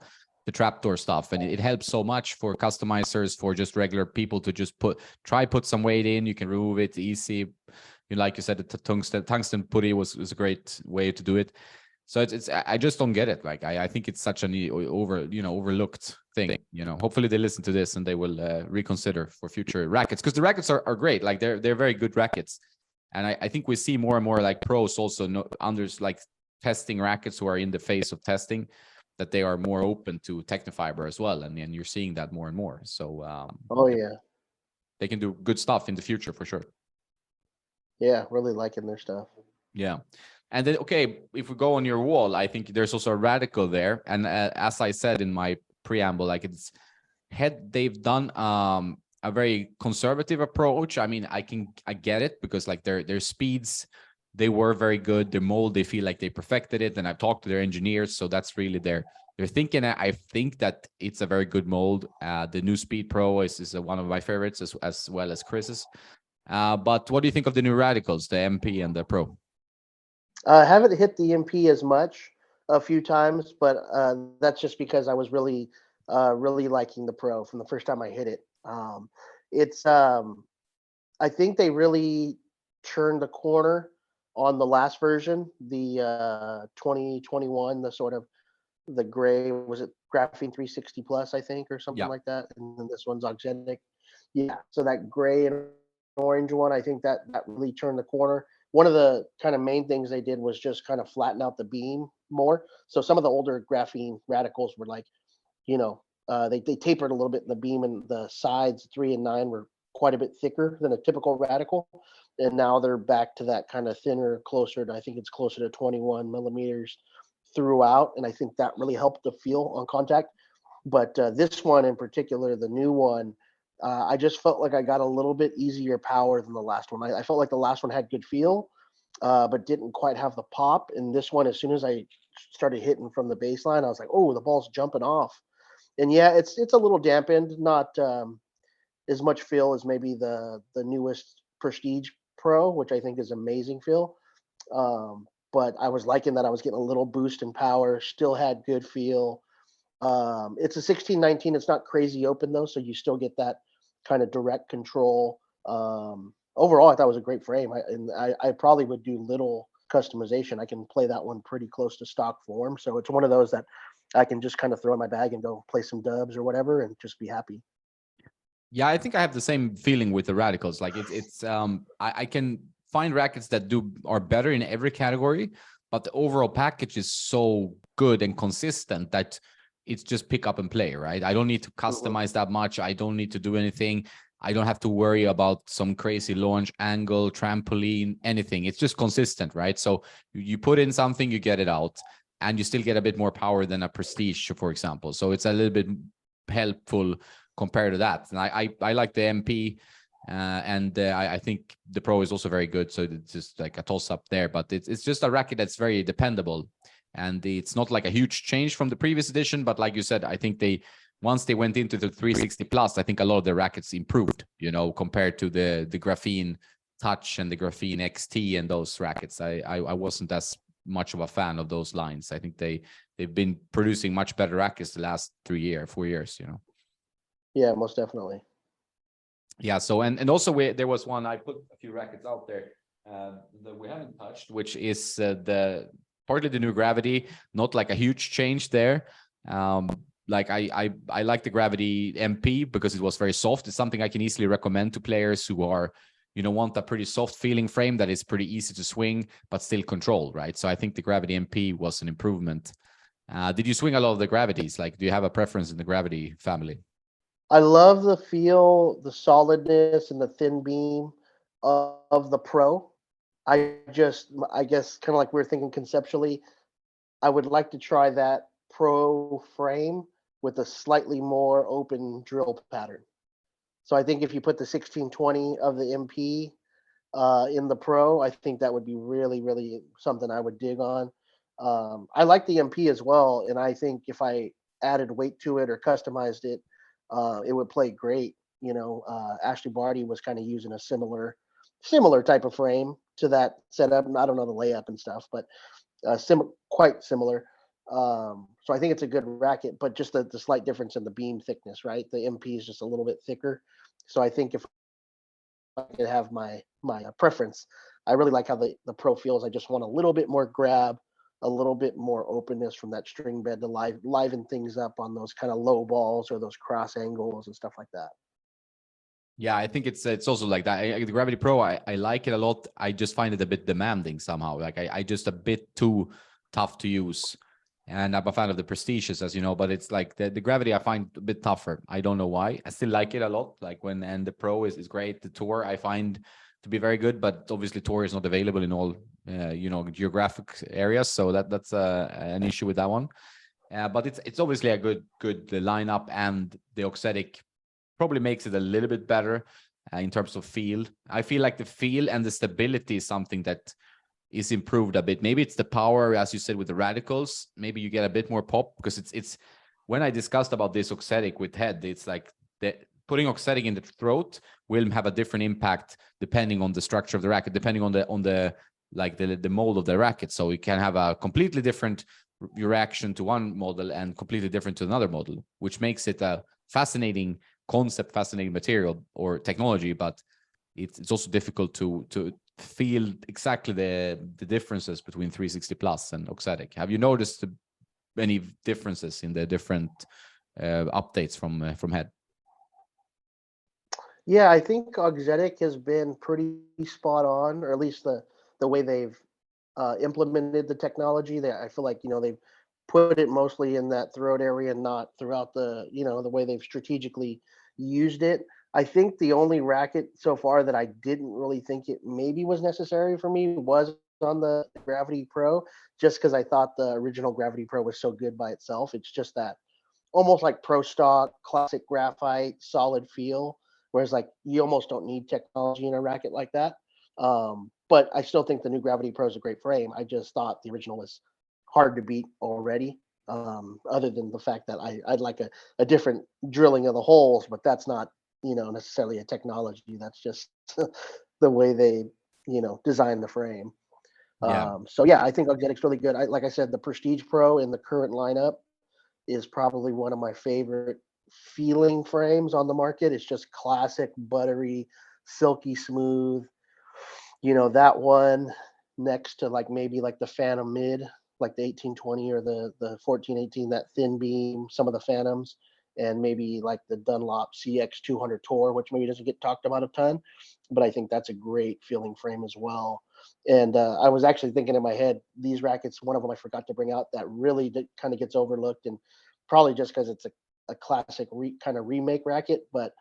trapdoor stuff, and it helps so much for customizers, for just regular people to just put some weight in. You can remove it easy. You know, like you said, the tungsten putty was a great way to do it. So it's I just don't get it. Like I think it's such an overlooked thing. You know, hopefully they listen to this and they will reconsider for future rackets, because the rackets are great. Like they're very good rackets. And I think we see more and more like pros also like testing rackets who are in the phase of testing, that they are more open to Tecnifibre as well. And you're seeing that more and more. So Oh yeah, they can do good stuff in the future for sure. yeah, really liking their stuff. Yeah. And then, okay, if we go on your wall, I think there's also a radical there. And as I said in my preamble, like they've done a very conservative approach. I mean, I get it, because like their speeds, they were very good. Their mold, they feel like they perfected it. And I've talked to their engineers, so that's really their thinking. I think that it's a very good mold. The new Speed Pro is one of my favorites, as well as Chris's. But what do you think of the new radicals, the MP and the Pro? I haven't hit the MP as much, a few times, but that's just because I was really liking the Pro from the first time I hit it. It's I think they really turned the corner on the last version, the 2021, the sort of the gray, was it graphene 360 plus, I think, or something Yeah. like that, and then this one's oxenic. Yeah, so that gray and orange one, I think that really turned the corner. One of the kind of main things they did was just kind of flatten out the beam more. So some of the older graphene radicals were like, they tapered a little bit in the beam, and the sides 3 and 9 were quite a bit thicker than a typical radical. And now they're back to that kind of thinner, closer to, I think it's closer to 21 millimeters throughout. And I think that really helped the feel on contact. But this one in particular, the new one, I just felt like I got a little bit easier power than the last one. I felt like the last one had good feel, but didn't quite have the pop. And this one, as soon as I started hitting from the baseline, I was like, oh, the ball's jumping off. And yeah, it's a little dampened, not as much feel as maybe the newest Prestige Pro, which I think is amazing feel. But I was liking that I was getting a little boost in power, still had good feel. It's a 1619. It's not crazy open though, so you still get that kind of direct control. Overall, I thought it was a great frame. I probably would do little customization. I can play that one pretty close to stock form, so it's one of those that I can just kind of throw in my bag and go play some dubs or whatever and just be happy. Yeah, I think I have the same feeling with the radicals. Like I can find rackets that are better in every category, but the overall package is so good and consistent that it's just pick up and play, right? I don't need to customize that much. I don't need to do anything. I don't have to worry about some crazy launch angle, trampoline, anything. It's just consistent, right? So you put in something, you get it out, and you still get a bit more power than a Prestige, for example. So it's a little bit helpful compared to that. And I like the MP, and I think the Pro is also very good. So it's just like a toss up there, but it's just a racket that's very dependable. And it's not like a huge change from the previous edition, but like you said, I think once they went into the 360 plus, I think a lot of the rackets improved, compared to the Graphene Touch and the Graphene XT and those rackets. I wasn't as much of a fan of those lines. I think they they've been producing much better rackets the last 4 years, Yeah, most definitely. Yeah. So, and also there was one, I put a few rackets out there that we haven't touched, which is partly the new gravity, not like a huge change there. Like I like the Gravity MP because it was very soft. It's something I can easily recommend to players who are, want a pretty soft feeling frame that is pretty easy to swing, but still control, right? So I think the Gravity MP was an improvement. Did you swing a lot of the Gravities? Like, do you have a preference in the Gravity family? I love the feel, the solidness, and the thin beam of the Pro. I guess, kind of like we are thinking conceptually, I would like to try that Pro frame with a slightly more open drill pattern. So I think if you put the 1620 of the MP in the Pro, I think that would be really, really something I would dig on. I like the MP as well, and I think if I added weight to it or customized it, it would play great. Ashley Barty was kind of using a similar type of frame to that setup. And I don't know the layup and stuff, but quite similar. So I think it's a good racket, but just the slight difference in the beam thickness, right? The MP is just a little bit thicker. So I think if I could have my preference, I really like how the Pro feels. I just want a little bit more grab, a little bit more openness from that string bed to liven things up on those kind of low balls or those cross angles and stuff like that. Yeah, I think it's also like that. The Gravity Pro, I like it a lot. I just find it a bit demanding somehow. Like I just a bit too tough to use. And I'm a fan of the Prestiges, as you know, but it's like the Gravity I find a bit tougher. I don't know why. I still like it a lot. Like and the Pro is great. The Tour I find to be very good, but obviously Tour is not available in all geographic areas, so that's an issue with that one. But it's obviously a good lineup, and the Oxetic probably makes it a little bit better in terms of feel. I feel like the feel and the stability is something that is improved a bit. Maybe it's the power, as you said, with the radicals. Maybe you get a bit more pop, because it's when I discussed about this Oxetic with head, it's like putting Oxetic in the throat will have a different impact depending on the structure of the racket, depending on the mold of the racket. So it can have a completely different reaction to one model and completely different to another model, which makes it a fascinating concept, fascinating material or technology, but it's also difficult to feel exactly the differences between 360 Plus and Oxetic. Have you noticed any differences in the different updates from head? Yeah, I think Oxetic has been pretty spot on, or at least the way they've implemented the technology. I feel like they've put it mostly in that throat area, not throughout the the way they've strategically used it. I think the only racket so far that I didn't really think it maybe was necessary for me was on the Gravity Pro, just because I thought the original Gravity Pro was so good by itself. It's just that almost like pro stock, classic graphite, solid feel, whereas like you almost don't need technology in a racket like that. But I still think the new Gravity Pro is a great frame. I just thought the original was hard to beat already. Other than the fact that I'd like a different drilling of the holes, but that's not necessarily a technology. That's just the way they design the frame. Yeah. So yeah, I think Oxetic's really good. Like I said, the Prestige Pro in the current lineup is probably one of my favorite feeling frames on the market. It's just classic, buttery, silky smooth. That one next to like maybe like the Phantom Mid, like the 1820 or the 1418, that thin beam, some of the Phantoms, and maybe like the Dunlop CX 200 Tour, which maybe doesn't get talked about a ton, but I think that's a great feeling frame as well. And I was actually thinking in my head, these rackets, one of them I forgot to bring out that really kind of gets overlooked, and probably just because it's a classic kind of remake racket, but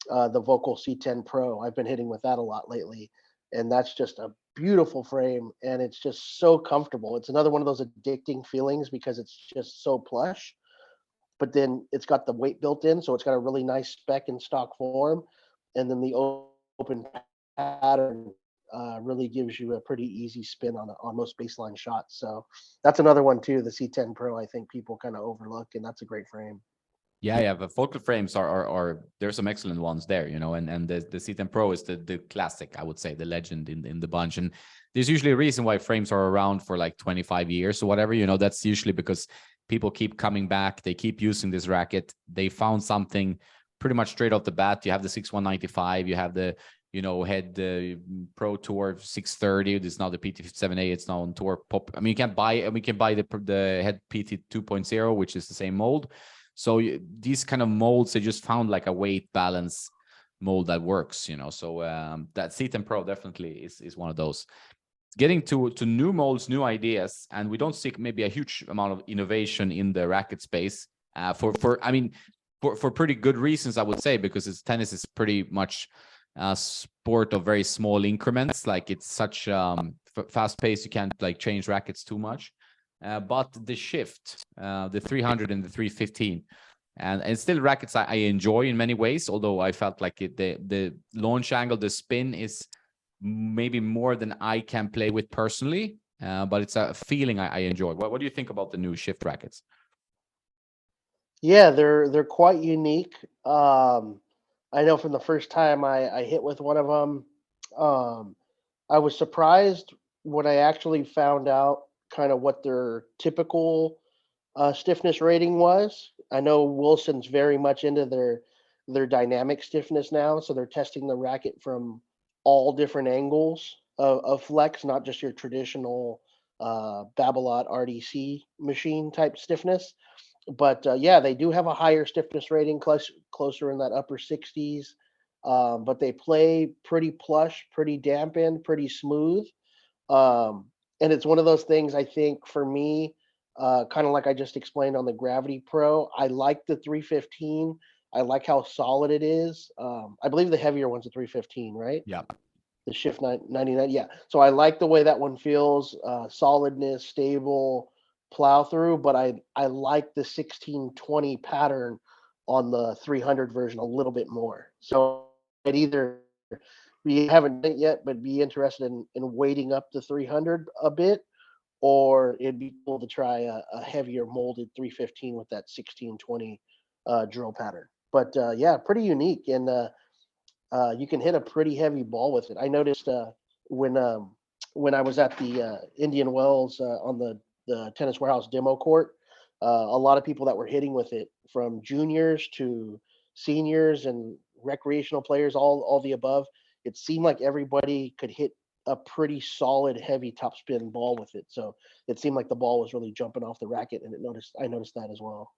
the Vocal C10 Pro, I've been hitting with that a lot lately. And that's just a beautiful frame, and it's just so comfortable. It's another one of those addicting feelings because it's just so plush, but then it's got the weight built in, so it's got a really nice spec and stock form, and then the open pattern really gives you a pretty easy spin on most baseline shots. So that's another one too, the C10 Pro. I think people kind of overlook, and that's a great frame. Yeah, but focal frames are there's some excellent ones there, and the C10 Pro is the classic, I would say, the legend in the bunch. And there's usually a reason why frames are around for like 25 years or whatever, that's usually because people keep coming back. They keep using this racket. They found something pretty much straight off the bat. You have the 6195, you have the, head Pro Tour 630. This is now the PT57A. It's now on tour pop. I mean, you can buy the head PT 2.0, which is the same mold. So these kind of molds, they just found like a weight balance mold that works, So that C10 Pro definitely is one of those. Getting to new molds, new ideas, and we don't see maybe a huge amount of innovation in the racket space for pretty good reasons, I would say, because tennis is pretty much a sport of very small increments. Like it's such fast pace, you can't like change rackets too much. But the shift, the 300 and the 315, and still rackets I enjoy in many ways, although I felt like the launch angle, the spin is maybe more than I can play with personally, but it's a feeling I enjoy. What do you think about the new shift rackets? Yeah, they're quite unique. I know from the first time I hit with one of them, I was surprised when I actually found out kind of what their typical stiffness rating was. I know Wilson's very much into their dynamic stiffness now, so they're testing the racket from all different angles of flex, not just your traditional Babolat RDC machine type stiffness. But yeah, they do have a higher stiffness rating, closer in that upper 60s. But they play pretty plush, pretty dampened, pretty smooth. And it's one of those things, I think, for me, kind of like I just explained on the Gravity Pro. I like the 315. I like how solid it is. I believe the heavier one's a 315, right? Yeah. The Shift 99. Yeah. So I like the way that one feels, solidness, stable, plow through, but I like the 1620 pattern on the 300 version a little bit more. So it either, we haven't done it yet, but be interested in weighting up the 300 a bit, or it'd be cool to try a heavier molded 315 with that 1620 drill pattern. But yeah, pretty unique, and you can hit a pretty heavy ball with it. I noticed when I was at the Indian Wells on the Tennis Warehouse demo court, a lot of people that were hitting with it, from juniors to seniors and recreational players, all the above. It seemed like everybody could hit a pretty solid, heavy topspin ball with it. So it seemed like the ball was really jumping off the racket, and I noticed that as well.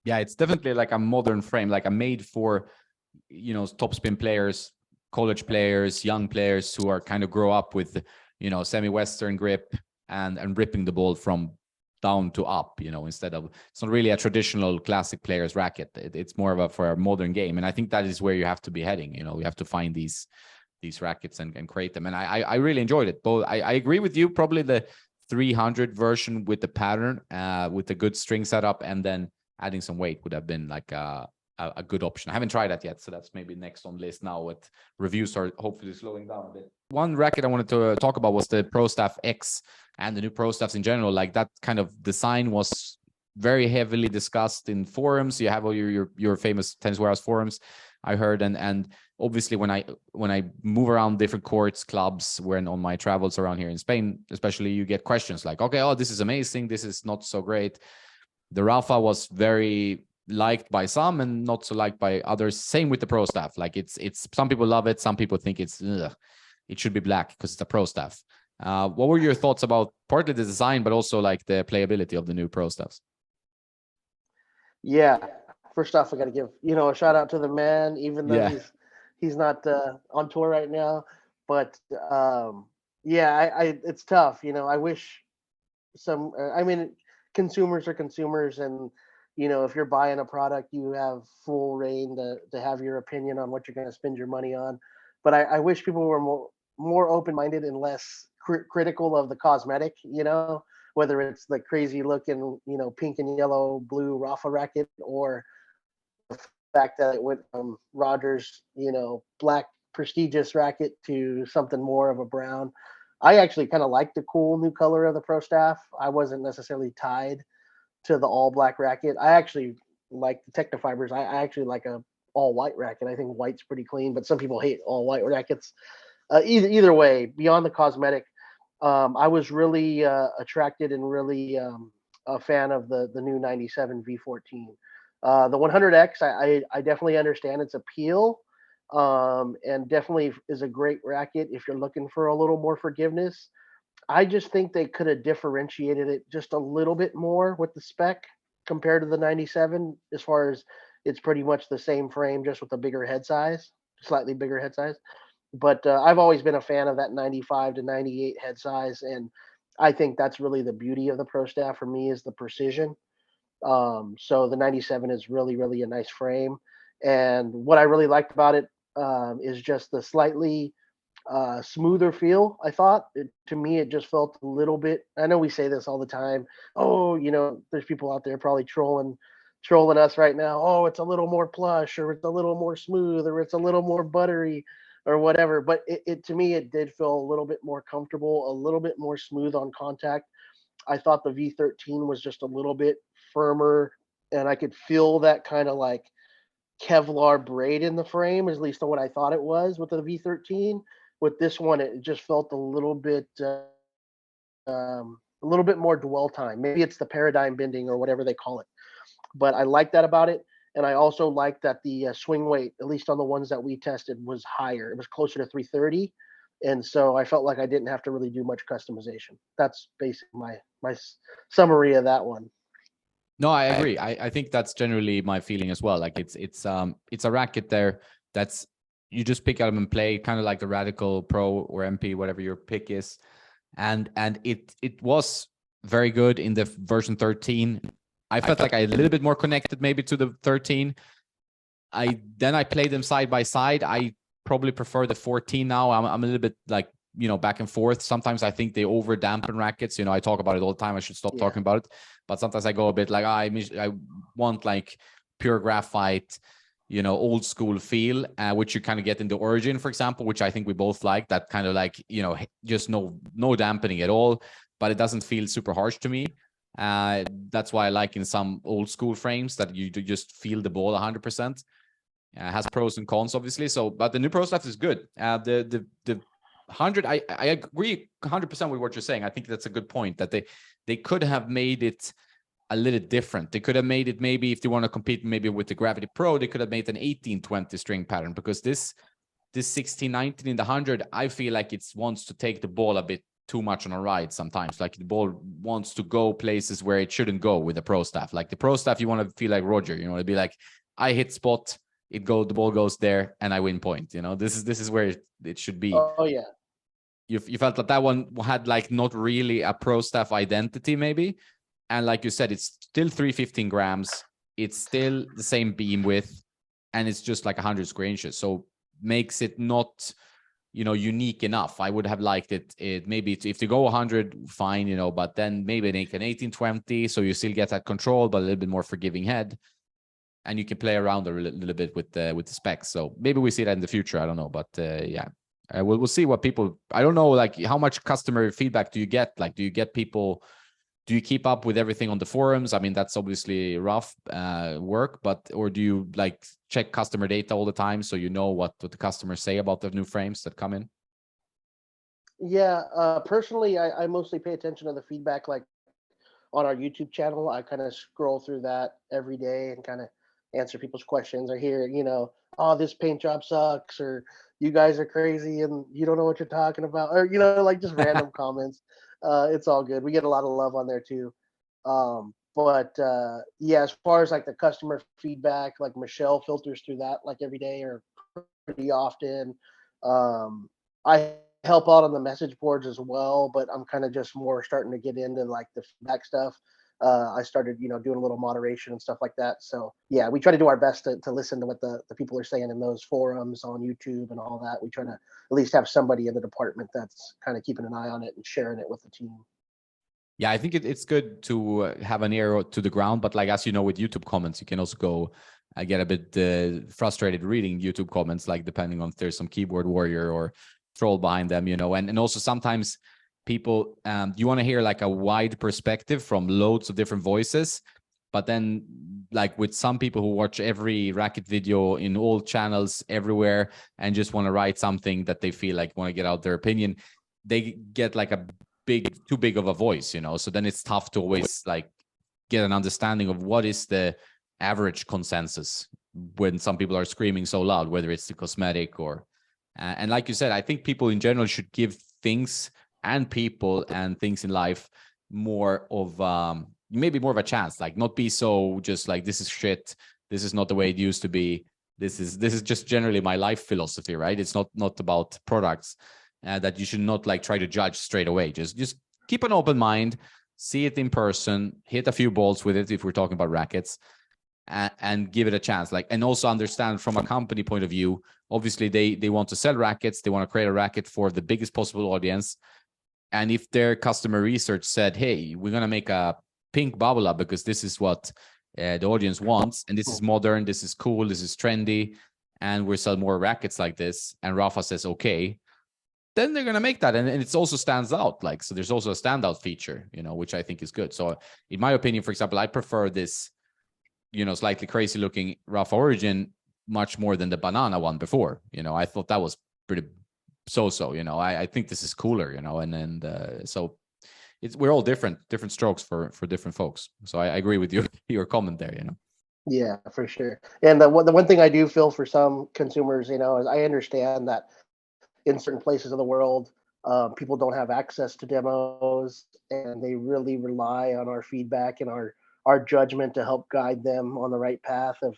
Yeah, it's definitely like a modern frame, like a made for, topspin players, college players, young players who are kind of grow up with, semi-Western grip and ripping the ball from down to up, instead of, it's not really a traditional classic player's racket. It's more of for a modern game. And I think that is where you have to be heading. You have to find these rackets and create them. And I really enjoyed it. Both, I agree with you, probably the 300 version with the pattern, with the good string setup, and then adding some weight would have been like a good option. I haven't tried that yet, so that's maybe next on the list now, with reviews are hopefully slowing down a bit. One racket I wanted to talk about was the Pro Staff X and the new Pro Staffs in general. Like, that kind of design was very heavily discussed in forums. You have all your famous Tennis Warehouse forums, I heard, and obviously when I move around different courts, clubs, when on my travels around here in Spain, especially, you get questions like, okay, oh, this is amazing, this is not so great. The Rafa was very liked by some and not so liked by others. Same with the Pro Staff. Like, it's some people love it, some people think it should be black because it's a Pro Staff. What were your thoughts about partly the design, but also like the playability of the new Pro Staffs? Yeah, first off, I got to give a shout out to the man, even though he's not on tour right now. But yeah, it's tough. I wish some. I mean, consumers are consumers, and if you're buying a product, you have full reign to have your opinion on what you're going to spend your money on. But I wish people were more open-minded and less critical of the cosmetic, whether it's the crazy looking, pink and yellow, blue Rafa racket, or the fact that it went from Rogers, black prestigious racket to something more of a brown. I actually kind of like the cool new color of the Pro Staff. I wasn't necessarily tied to the all black racket. I actually like the Tecnifibres. I actually like a all white racket. I think white's pretty clean, but some people hate all white rackets. Either way, beyond the cosmetic, I was really attracted and really a fan of the new 97 V14. The 100X, I definitely understand its appeal, and definitely is a great racket if you're looking for a little more forgiveness. I just think they could have differentiated it just a little bit more with the spec compared to the 97, as far as it's pretty much the same frame, just with a bigger head size, slightly bigger head size. But I've always been a fan of that 95 to 98 head size, and I think that's really the beauty of the Pro Staff for me is the precision. So the 97 is really, really a nice frame. And what I really liked about it is just the slightly smoother feel. I thought to me, it just felt a little bit. I know we say this all the time. Oh, there's people out there probably trolling us right now. Oh, it's a little more plush, or it's a little more smooth, or it's a little more buttery, or whatever. But it to me, it did feel a little bit more comfortable, a little bit more smooth on contact. I thought the V13 was just a little bit firmer, and I could feel that kind of like Kevlar braid in the frame, at least what I thought it was with the V13. With this one, it just felt a little bit more dwell time. Maybe it's the paradigm bending or whatever they call it. But I like that about it, and I also like that the swing weight, at least on the ones that we tested, was higher. It was closer to 330, and so I felt like I didn't have to really do much customization. That's basically my summary of that one. No, I agree. I think that's generally my feeling as well. Like it's a racket there that's you just pick up and play, kind of like the Radical Pro or MP, whatever your pick is, and it was very good in the version 13. I felt like I a little bit more connected maybe to the 13. I played them side by side. I probably prefer the 14 now. I'm a little bit like, back and forth. Sometimes I think they over dampen rackets. I talk about it all the time. I should stop talking about it. But sometimes I go a bit like, I want like pure graphite, old school feel, which you kind of get in the Origin, for example, which I think we both like. That kind of like, just no dampening at all, but it doesn't feel super harsh to me. That's why I like in some old school frames that you just feel the ball 100%. Has pros and cons, obviously. So, but the new Pro Staff is good. The 100, I agree 100% with what you're saying. I think that's a good point, that they could have made it a little different. They could have made it, maybe if they want to compete maybe with the Gravity Pro, they could have made an 18-20 string pattern, because this 16-19 in the 100, I feel like it wants to take the ball a bit too much on a ride sometimes. Like the ball wants to go places where it shouldn't go with the Pro Staff. Like the Pro Staff, you want to feel like Roger, to be like, I hit spot, the ball goes there and I win point. This is where it should be. Oh yeah. You felt that one had like not really a Pro Staff identity maybe. And like you said, it's still 315 grams. It's still the same beam width, and it's just like 100 square inches. So makes it not, unique enough. I would have liked it maybe if they go 100, fine, but then maybe make an 18-20, so you still get that control, but a little bit more forgiving head, and you can play around a little bit with the specs. So maybe we see that in the future. I don't know, but yeah. We'll see what people. I don't know, like how much customer feedback do you get? Like, do you get people? Do you keep up with everything on the forums? I mean, that's obviously rough work, or do you like check customer data all the time so you know what the customers say about the new frames that come in? Yeah, personally, I mostly pay attention to the feedback, like on our YouTube channel. I kind of scroll through that every day and kind of answer people's questions. I hear, oh, this paint job sucks, or you guys are crazy and you don't know what you're talking about, or like just random comments. It's all good. We get a lot of love on there too. But yeah, as far as like the customer feedback, like Michelle filters through that like every day or pretty often. I help out on the message boards as well, but I'm kind of just more starting to get into like the feedback stuff. I started, doing a little moderation and stuff like that. So yeah, we try to do our best to listen to what the people are saying in those forums on YouTube and all that. We try to at least have somebody in the department that's kind of keeping an eye on it and sharing it with the team. Yeah, I think it's good to have an ear to the ground, but like, as you know, with YouTube comments, you can also go get a bit frustrated reading YouTube comments, like depending on if there's some keyboard warrior or troll behind them, and also sometimes people, you want to hear like a wide perspective from loads of different voices, but then like with some people who watch every racket video in all channels everywhere and just want to write something that they feel like want to get out their opinion, they get like too big of a voice, so then it's tough to always like get an understanding of what is the average consensus when some people are screaming so loud, whether it's the cosmetic or, and like you said, I think people in general should give things and people and things in life more of, maybe more of a chance, like not be so just like, this is shit, this is not the way it used to be. This is just generally my life philosophy, right? It's not about products, that you should not like try to judge straight away. Just keep an open mind, see it in person, hit a few balls with it if we're talking about rackets, and give it a chance. Like, and also understand from a company point of view, obviously they want to sell rackets, they want to create a racket for the biggest possible audience. And if their customer research said, hey, we're going to make a pink Babolat because this is what the audience wants, and this is modern, this is cool, this is trendy, and we sell more rackets like this, and Rafa says okay, then they're going to make that. And it also stands out, like, so there's also a standout feature, which I think is good. So in my opinion, for example, I prefer this, slightly crazy looking Rafa Origin much more than the banana one before. I thought that was pretty so, I think this is cooler, so we're all different strokes for different folks. So I agree with your comment there, Yeah, for sure. And the one thing I do feel for some consumers, is I understand that in certain places of the world, people don't have access to demos, and they really rely on our feedback and our judgment to help guide them on the right path of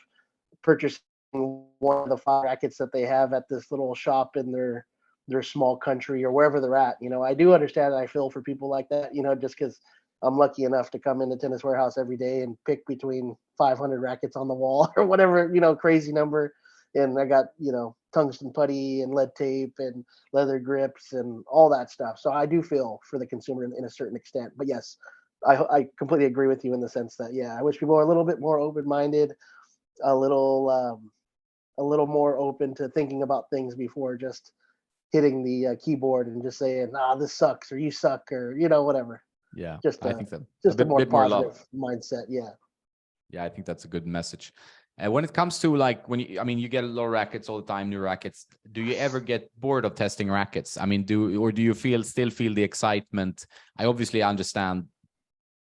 purchasing one of the 5 rackets that they have at this little shop in their small country or wherever they're at. I do understand, and I feel for people like that, just because I'm lucky enough to come into Tennis Warehouse every day and pick between 500 rackets on the wall or whatever, crazy number. And I got, tungsten putty and lead tape and leather grips and all that stuff. So I do feel for the consumer in a certain extent. But yes, I completely agree with you in the sense that, yeah, I wish people were a little bit more open-minded, a little more open to thinking about things before just hitting the keyboard and just saying, this sucks, or you suck, or whatever. Yeah, Just I think that just a a more bit more positive love. mindset. Yeah, I think that's a good message. When it comes to like you get a lot of rackets all the time, new rackets. Do you ever get bored of testing rackets? Do you still feel the excitement? I obviously understand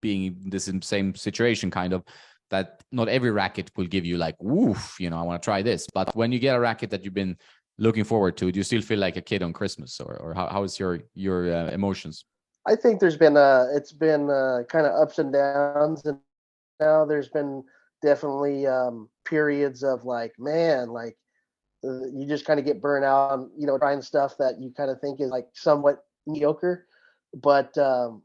being in this same situation, kind of, that not every racket will give you like, woof, I want to try this. But when you get a racket that you've been looking forward to, do you still feel like a kid on Christmas, or how is your emotions? I think it's been kind of ups and downs, and now there's been definitely periods of like, man, like you just kind of get burnt out on, trying stuff that you kind of think is like somewhat mediocre. But for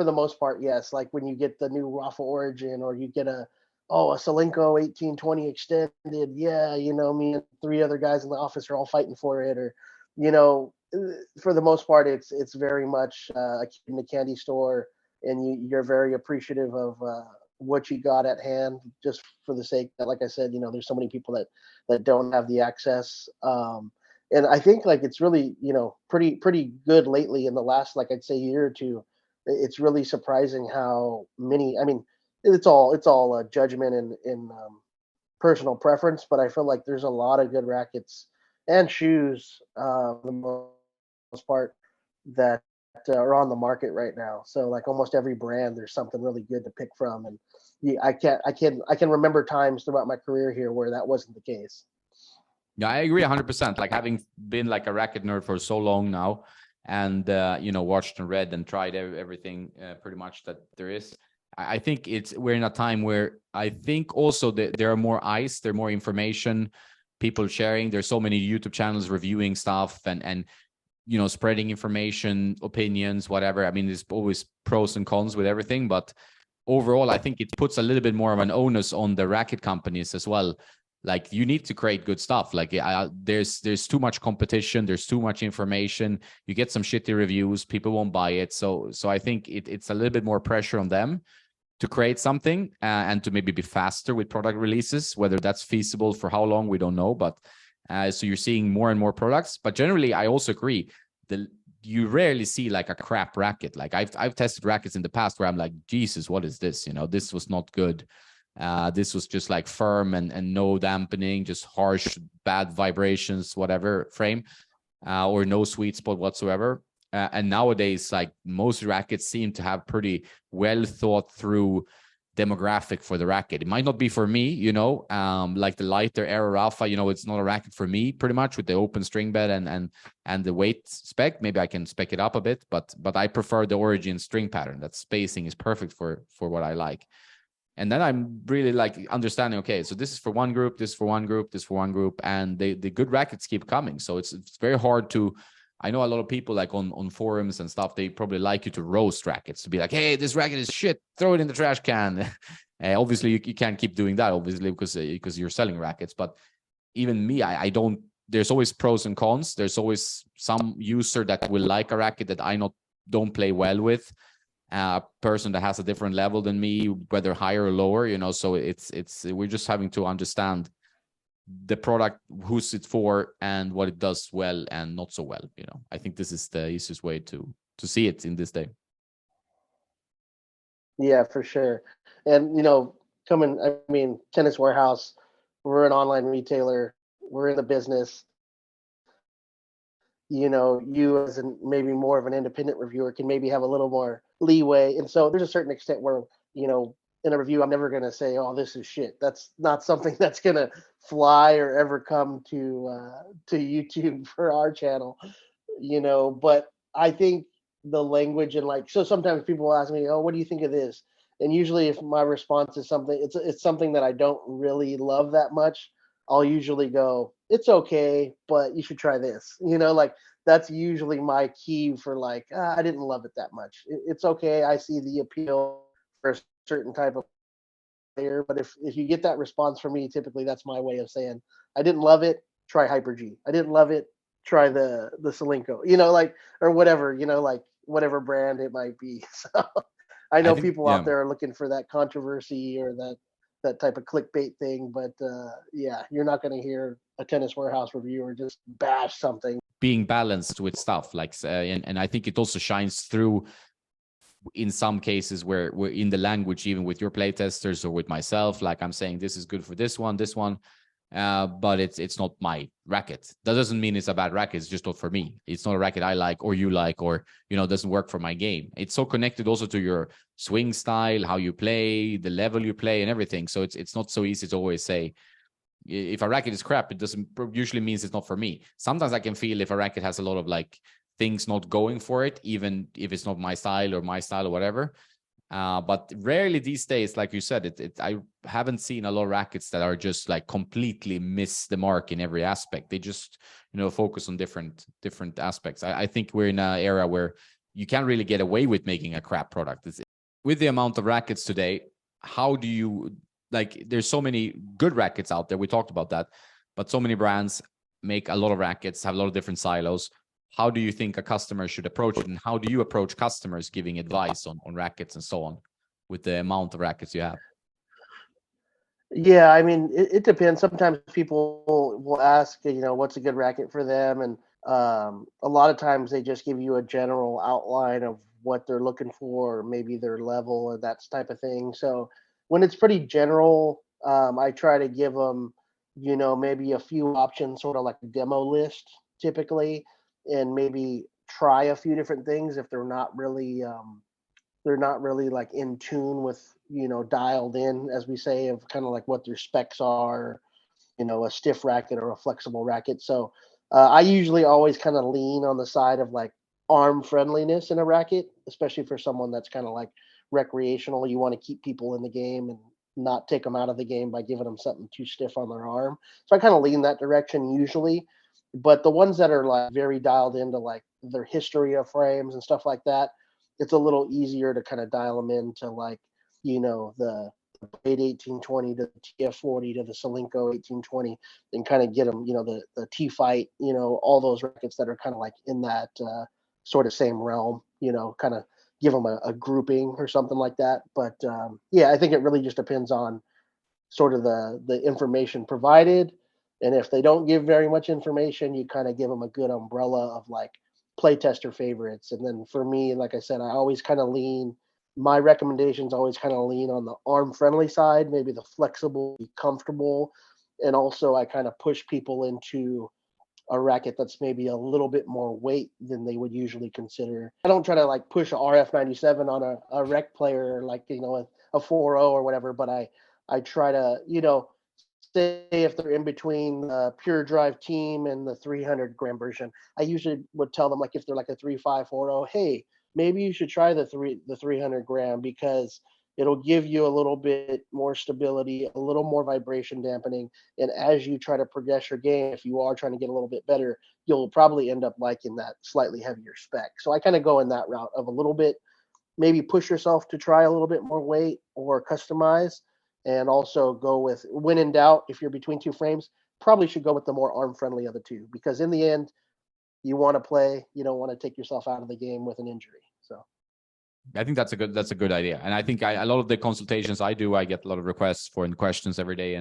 the most part, yes. Like when you get the new Rafa Origin, or you get a Solinco 1820 extended, yeah, me and 3 other guys in the office are all fighting for it. Or, for the most part, it's very much a kid in the candy store, and you're very appreciative of what you got at hand, just for the sake that, like I said, there's so many people that don't have the access. And I think like it's really, pretty good lately in the last, like I'd say, year or two. It's really surprising how many. I mean, it's all judgment and personal preference, but I feel like there's a lot of good rackets and shoes, for the most part, that are on the market right now. So like almost every brand, there's something really good to pick from. And yeah, I can remember times throughout my career here where that wasn't the case. Yeah, I agree 100%. Like, having been like a racket nerd for so long now, and watched and read and tried everything pretty much that there is. I think we're in a time where I think also that there are more eyes, there are more information, people sharing. There's so many YouTube channels reviewing stuff and spreading information, opinions, whatever. There's always pros and cons with everything, but overall, I think it puts a little bit more of an onus on the racket companies as well. Like, you need to create good stuff. Like, there's too much competition, there's too much information. You get some shitty reviews, people won't buy it. So I think it's a little bit more pressure on them to create something and to maybe be faster with product releases. Whether that's feasible for how long, we don't know. But so you're seeing more and more products. But generally, I also agree that you rarely see like a crap racket. Like, I've tested rackets in the past where I'm like, Jesus, what is this? This was not good. This was just like firm and no dampening, just harsh, bad vibrations, whatever frame, or no sweet spot whatsoever. And nowadays, like, most rackets seem to have pretty well thought through demographic for the racket. It might not be for me, you know, like the lighter Aero Rafa, you know, it's not a racket for me pretty much with the open string bed and the weight spec. Maybe I can spec it up a bit, but I prefer the Origin string pattern. That spacing is perfect for what I like. And then I'm really like understanding, okay, so this is for one group, this is for one group, this is for one group, and the good rackets keep coming. So it's very hard to, I know a lot of people like on forums and stuff, they probably like you to roast rackets, to be like, hey, this racket is shit, throw it in the trash can. Obviously, you can't keep doing that, obviously, because you're selling rackets. But even me, I don't, there's always pros and cons. There's always some user that will like a racket that I don't play well with. A person that has a different level than me, whether higher or lower, you know, so it's we're just having to understand the product, who's it for, and what it does well and not so well. You know, I think this is the easiest way to see it in this day. Yeah, for sure. And Tennis Warehouse, we're an online retailer, we're in the business. You as maybe more of an independent reviewer can maybe have a little more leeway. And so there's a certain extent where, in a review, I'm never going to say, oh, this is shit. That's not something that's going to fly or ever come to YouTube for our channel, but I think the language and so sometimes people will ask me, oh, what do you think of this? And usually if my response is something, it's something that I don't really love that much, I'll usually go, it's okay, but you should try this. That's usually my key for I didn't love it that much. It's okay. I see the appeal for a certain type of player, but if you get that response from me, typically that's my way of saying, I didn't love it, try Hyper G. I didn't love it, try the Solinco, or whatever, whatever brand it might be. So I know people out there are looking for that controversy or that type of clickbait thing, but yeah, you're not going to hear a Tennis Warehouse reviewer just bash something. Being balanced with stuff and I think it also shines through in some cases where we're in the language, even with your playtesters or with myself, like I'm saying, this is good for this one, but it's not my racket. That doesn't mean it's a bad racket. It's just not for me. It's not a racket I like or you like, or doesn't work for my game. It's so connected also to your swing style, how you play, the level you play, and everything. So it's not so easy to always say if a racket is crap. It doesn't usually means it's not for me. Sometimes I can feel if a racket has a lot of things not going for it, even if it's not my style or whatever. But rarely these days, like you said, I haven't seen a lot of rackets that are just completely miss the mark in every aspect. They just, focus on different aspects. I think we're in an era where you can't really get away with making a crap product. With the amount of rackets today, how do you, there's so many good rackets out there. We talked about that, but so many brands make a lot of rackets, have a lot of different silos. How do you think a customer should approach it, and how do you approach customers giving advice on rackets and so on with the amount of rackets you have? Yeah, I mean, it depends. Sometimes people will ask, what's a good racket for them, and a lot of times they just give you a general outline of what they're looking for, or maybe their level or that type of thing. So when it's pretty general, I try to give them, maybe a few options, sort of like a demo list typically, and maybe try a few different things if they're not really in tune with, dialed in, as we say, of kind of what their specs are, a stiff racket or a flexible racket. So I usually always kind of lean on the side of arm friendliness in a racket, especially for someone that's kind of recreational. You want to keep people in the game and not take them out of the game by giving them something too stiff on their arm. So I kind of lean that direction usually. But the ones that are very dialed into their history of frames and stuff like that, it's a little easier to kind of dial them into the Blade 1820 to the TF40 to the Solinco 1820, and kind of get them, the Tfight, all those rackets that are kind of in that sort of same realm, kind of give them a grouping or something like that. But yeah, I think it really just depends on sort of the information provided. And if they don't give very much information, you kind of give them a good umbrella of playtester favorites. And then for me, like I said, I always kind of my recommendations always kind of lean on the arm friendly side, maybe the flexible, comfortable. And also I kind of push people into a racket that's maybe a little bit more weight than they would usually consider. I don't try to push a RF97 on a rec player, a 4.0 or whatever, but I try to, say if they're in between the pure drive team and the 300 gram version, I usually would tell them, like, if they're like a 3.5 4.0, hey, maybe you should try the 300 gram, because it'll give you a little bit more stability, a little more vibration dampening, and as you try to progress your game, if you are trying to get a little bit better, you'll probably end up liking that slightly heavier spec. So I kind of go in that route of a little bit, maybe push yourself to try a little bit more weight or customize, and also go with, when in doubt, if you're between two frames, probably should go with the more arm friendly of the two, because in the end, you want to play, you don't want to take yourself out of the game with an injury. So I think that's a good idea. And I think a lot of the consultations I do, I get a lot of requests for and questions every day,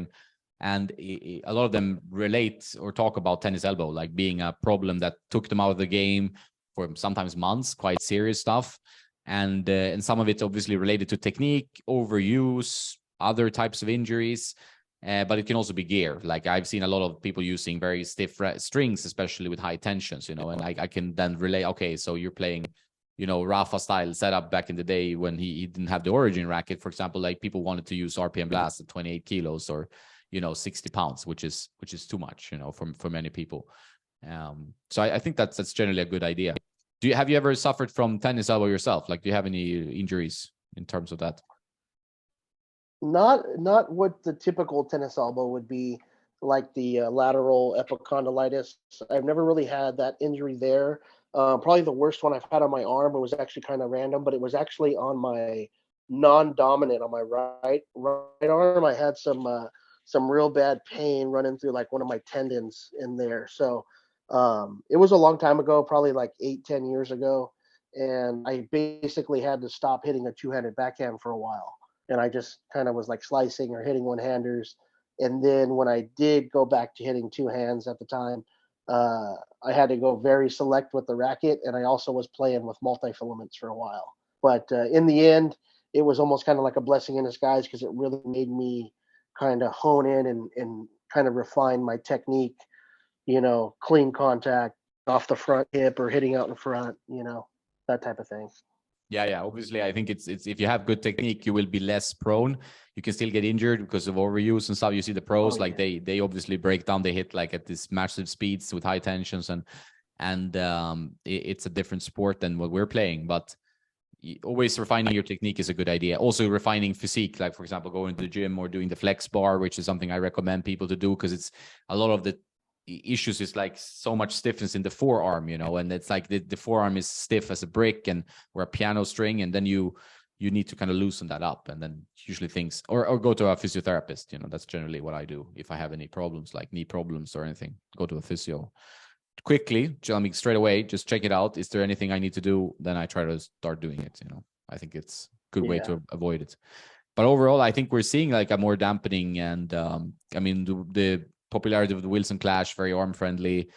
and a lot of them relate or talk about tennis elbow, like being a problem that took them out of the game for sometimes months, quite serious stuff. And some of it's obviously related to technique, overuse, other types of injuries, but it can also be gear. Like I've seen a lot of people using very stiff strings, especially with high tensions, and I can then relate, okay, so you're playing, Rafa style setup back in the day when he didn't have the origin racket, for example. Like people wanted to use RPM blast at 28 kilos or 60 pounds, which is too much, for many people. So I think that's generally a good idea. Have you ever suffered from tennis elbow yourself? Like, do you have any injuries in terms of that? not what the typical tennis elbow would be, like the lateral epicondylitis. I've never really had that injury there. Probably the worst one I've had on my arm, it was actually kind of random, but it was actually on my non-dominant, on my right arm. I had some real bad pain running through like one of my tendons in there. So it was a long time ago, probably like 8-10 years ago, and I basically had to stop hitting a two-handed backhand for a while, and I just kind of was like slicing or hitting one-handers. And then when I did go back to hitting two hands at the time, I had to go very select with the racket, and I also was playing with multi-filaments for a while. But in the end, it was almost kind of like a blessing in disguise, because it really made me kind of hone in and kind of refine my technique, clean contact off the front hip or hitting out in front, that type of thing. Yeah. Obviously, I think it's if you have good technique, you will be less prone. You can still get injured because of overuse and stuff. You see the pros, like they obviously break down. They hit like at this massive speeds with high tensions, and it's a different sport than what we're playing. But always refining your technique is a good idea. Also refining physique, like for example, going to the gym or doing the flex bar, which is something I recommend people to do, because it's a lot of the issues is like so much stiffness in the forearm, and it's like the forearm is stiff as a brick and or a piano string, and then you need to kind of loosen that up, and then usually things or go to a physiotherapist. That's generally what I do if I have any problems, like knee problems or anything. Go to a physio quickly. Straight away, just check it out. Is there anything I need to do? Then I try to start doing it. I think it's a good way to avoid it. But overall, I think we're seeing like a more dampening, and the popularity of the Wilson Clash, very arm friendly.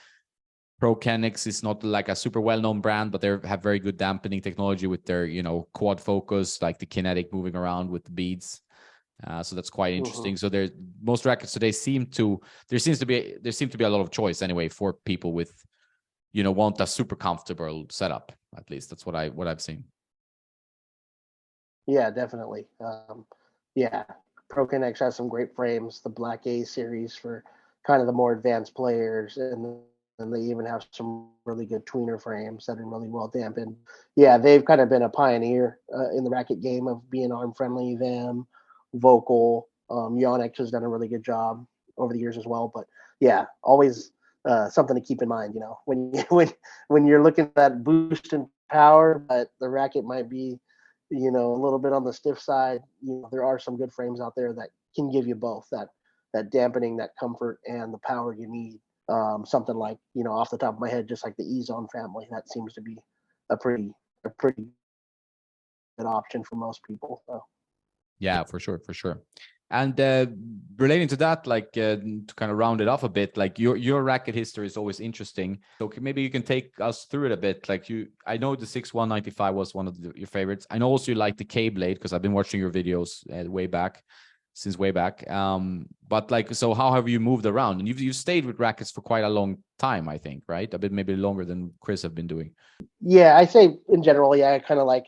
Pro Kenix is not like a super well-known brand, but they have very good dampening technology with their, quad focus, like the kinetic moving around with the beads. So that's quite interesting. So there's most rackets today there seems to be a lot of choice anyway for people with, want a super comfortable setup. At least that's what I've seen. Yeah, definitely. Pro Kenix has some great frames. The Black A series for kind of the more advanced players, and they even have some really good tweener frames that are really well dampened. Yeah, they've kind of been a pioneer in the racket game of being arm friendly. Them, Vocal, Yonex has done a really good job over the years as well. But yeah, always something to keep in mind. When you're looking at that boost in power, but the racket might be a little bit on the stiff side. There are some good frames out there that can give you both that dampening, that comfort, and the power you need. Something like, off the top of my head, just like the E-Zone family, that seems to be a pretty good option for most people. So. Yeah, for sure. And relating to that, like to kind of round it off a bit, like your racket history is always interesting. So maybe you can take us through it a bit. Like I know the 6195 was one of your favorites. I know also you like the K-Blade, because I've been watching your videos since way back. But like, so how have you moved around? And you've stayed with rackets for quite a long time, I think, right? A bit maybe longer than Chris have been doing. Yeah, I say in general, I kind of like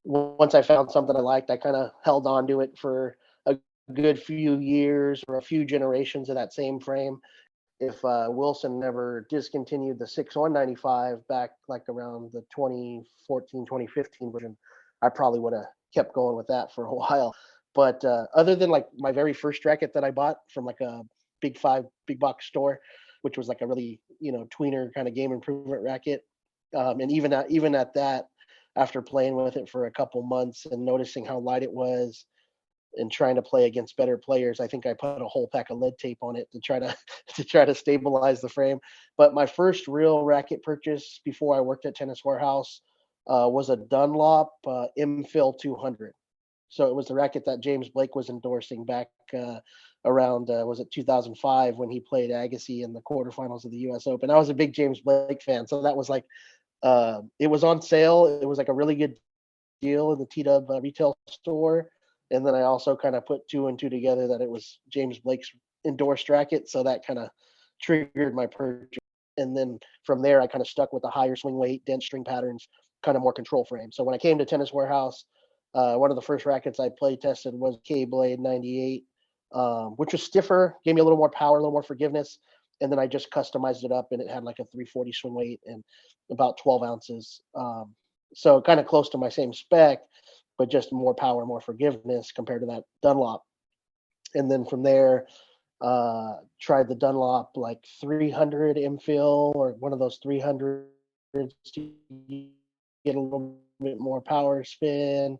once I found something I liked, I kind of held on to it for a good few years or a few generations of that same frame. If Wilson never discontinued the 6195 back like around the 2014, 2015 version, I probably would have kept going with that for a while. But other than like my very first racket that I bought from like a big box store, which was like a really, tweener kind of game improvement racket. And even at that, after playing with it for a couple months and noticing how light it was and trying to play against better players, I think I put a whole pack of lead tape on it to try to to try to stabilize the frame. But my first real racket purchase before I worked at Tennis Warehouse was a Dunlop Mfill 200. So it was the racket that James Blake was endorsing back around was it 2005 when he played Agassi in the quarterfinals of the U.S. Open. I was a big James Blake fan, so that was like it was on sale. It was like a really good deal in the T-Dub retail store. And then I also kind of put two and two together that it was James Blake's endorsed racket. So that kind of triggered my purchase. And then from there, I kind of stuck with the higher swing weight, dense string patterns, kind of more control frame. So when I came to Tennis Warehouse, one of the first rackets I play tested was K-Blade 98, which was stiffer, gave me a little more power, a little more forgiveness. And then I just customized it up and it had like a 340 swing weight and about 12 ounces. So kind of close to my same spec, but just more power, more forgiveness compared to that Dunlop. And then from there, tried the Dunlop like 300 Mfill or one of those 300s to get a little bit more power spin.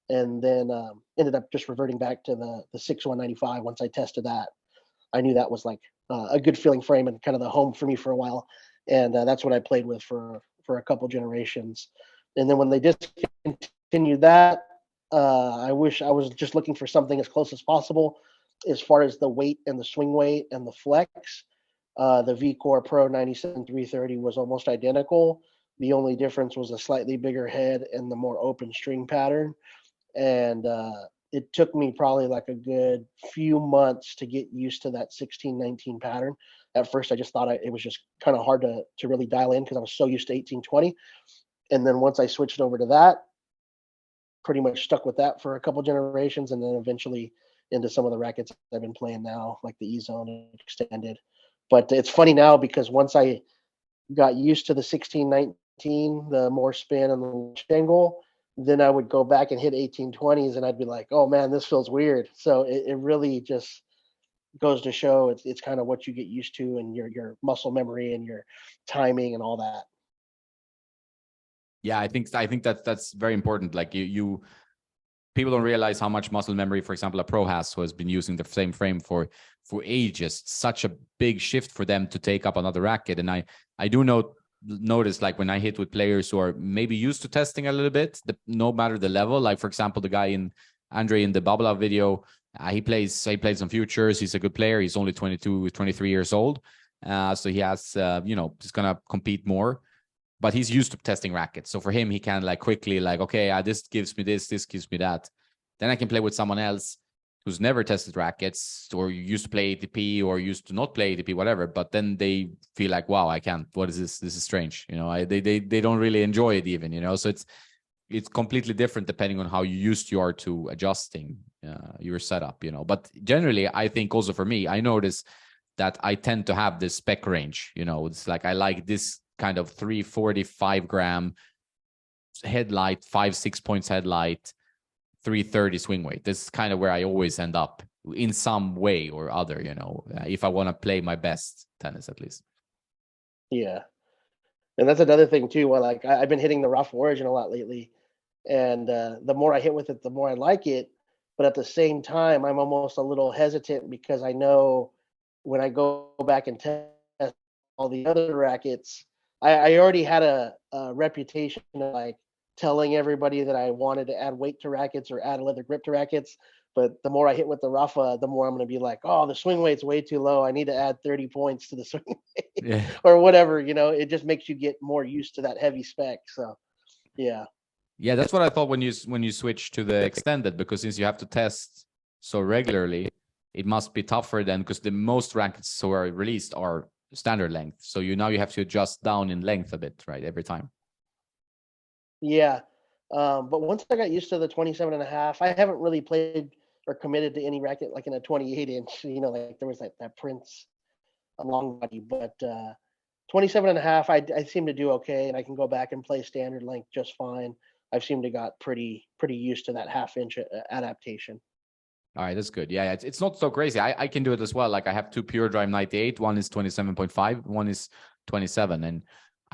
And then ended up just reverting back to the 6195 once I tested that. I knew that was like a good feeling frame and kind of the home for me for a while. And that's what I played with for a couple generations. And then when they discontinued that, I wish I was just looking for something as close as possible as far as the weight and the swing weight and the flex. The VCORE Pro 97 330 was almost identical. The only difference was a slightly bigger head and the more open string pattern. And it took me probably like a good few months to get used to that 1619 pattern. At first, I just thought it was just kind of hard to really dial in because I was so used to 1820. And then once I switched over to that, pretty much stuck with that for a couple generations, and then eventually into some of the rackets I've been playing now, like the E-Zone Extended. But it's funny now because once I got used to the 1619, the more spin and the angle, then I would go back and hit 1820s and I'd be like, oh man, this feels weird. So it really just goes to show it's kind of what you get used to and your muscle memory and your timing and all that. Yeah, I think that's very important. Like you people don't realize how much muscle memory, for example, a pro who has been using the same frame for ages. Such a big shift for them to take up another racket. And I do notice like when I hit with players who are maybe used to testing a little bit, no matter the level. Like for example, the guy in Andre in the Babolat video, he plays some futures. He's a good player. He's only 22, 23 years old. So he has, he's gonna compete more. But he's used to testing rackets. So for him, he can like quickly like, okay, this gives me this gives me that. Then I can play with someone else who's never tested rackets or used to play ATP or used to not play ATP, whatever. But then they feel like, wow, I can't. What is this? This is strange. They don't really enjoy it even, So it's completely different depending on how used you are to adjusting your setup, But generally, I think also for me, I notice that I tend to have this spec range, It's like I like this kind of 345 gram headlight, 5-6 points headlight, 330 swing weight. This is kind of where I always end up in some way or other, if I want to play my best tennis at least. Yeah. And that's another thing too. Well, like I've been hitting the Rafa Origin a lot lately, and the more I hit with it, the more I like it. But at the same time, I'm almost a little hesitant because I know when I go back and test all the other rackets, I already had a reputation of like telling everybody that I wanted to add weight to rackets or add a leather grip to rackets. But the more I hit with the Rafa, the more I'm going to be like, oh, the swing weight's way too low. I need to add 30 points to the swing weight Yeah. or whatever. It just makes you get more used to that heavy spec. So, yeah. Yeah, that's what I thought when you switch to the extended, because since you have to test so regularly, it must be tougher then, because the most rackets who are released are standard length. So now you have to adjust down in length a bit, right? Every time. Yeah. But once I got used to the 27 and a half, I haven't really played or committed to any racket like in a 28 inch, like there was that Prince long body, but 27 and a half, I seem to do okay, and I can go back and play standard length just fine. I've seemed to got pretty used to that half inch adaptation. All right, that's good. Yeah, it's not so crazy. I can do it as well. Like I have two Pure Drive 98. One is 27.5, one is 27, and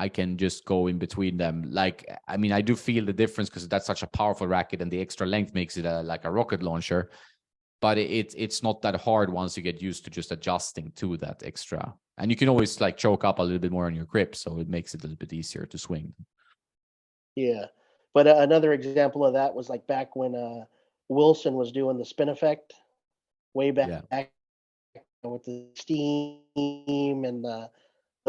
I can just go in between them. Like, I mean, I do feel the difference because that's such a powerful racket, and the extra length makes it like a rocket launcher. But it's not that hard once you get used to just adjusting to that extra. And you can always like choke up a little bit more on your grip, so it makes it a little bit easier to swing. Yeah, but another example of that was like back when Wilson was doing the spin effect way back Yeah. with the steam and the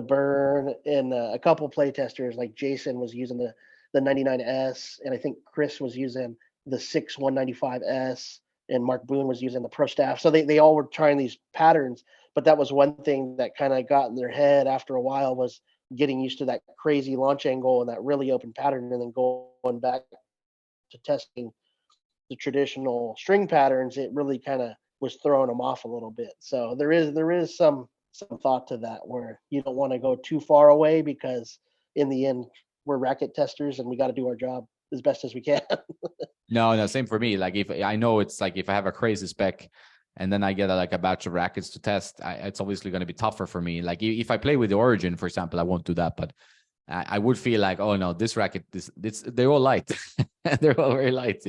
burn, and a couple play testers like Jason was using the 99S, and I think Chris was using the 6 195S, and Mark Boone was using the Pro Staff. So they all were trying these patterns, but that was one thing that kind of got in their head after a while was getting used to that crazy launch angle and that really open pattern, and then going back to testing the traditional string patterns. It really kind of was throwing them off a little bit. So there is some thought to that, where you don't want to go too far away, because in the end we're racket testers and we got to do our job as best as we can. No, same for me. Like if I know it's like if I have a crazy spec and then I get like a batch of rackets to test, it's obviously going to be tougher for me. Like if I play with the Origin, for example, I won't do that, but I would feel like, oh no, this racket, they're all light. They're all very light,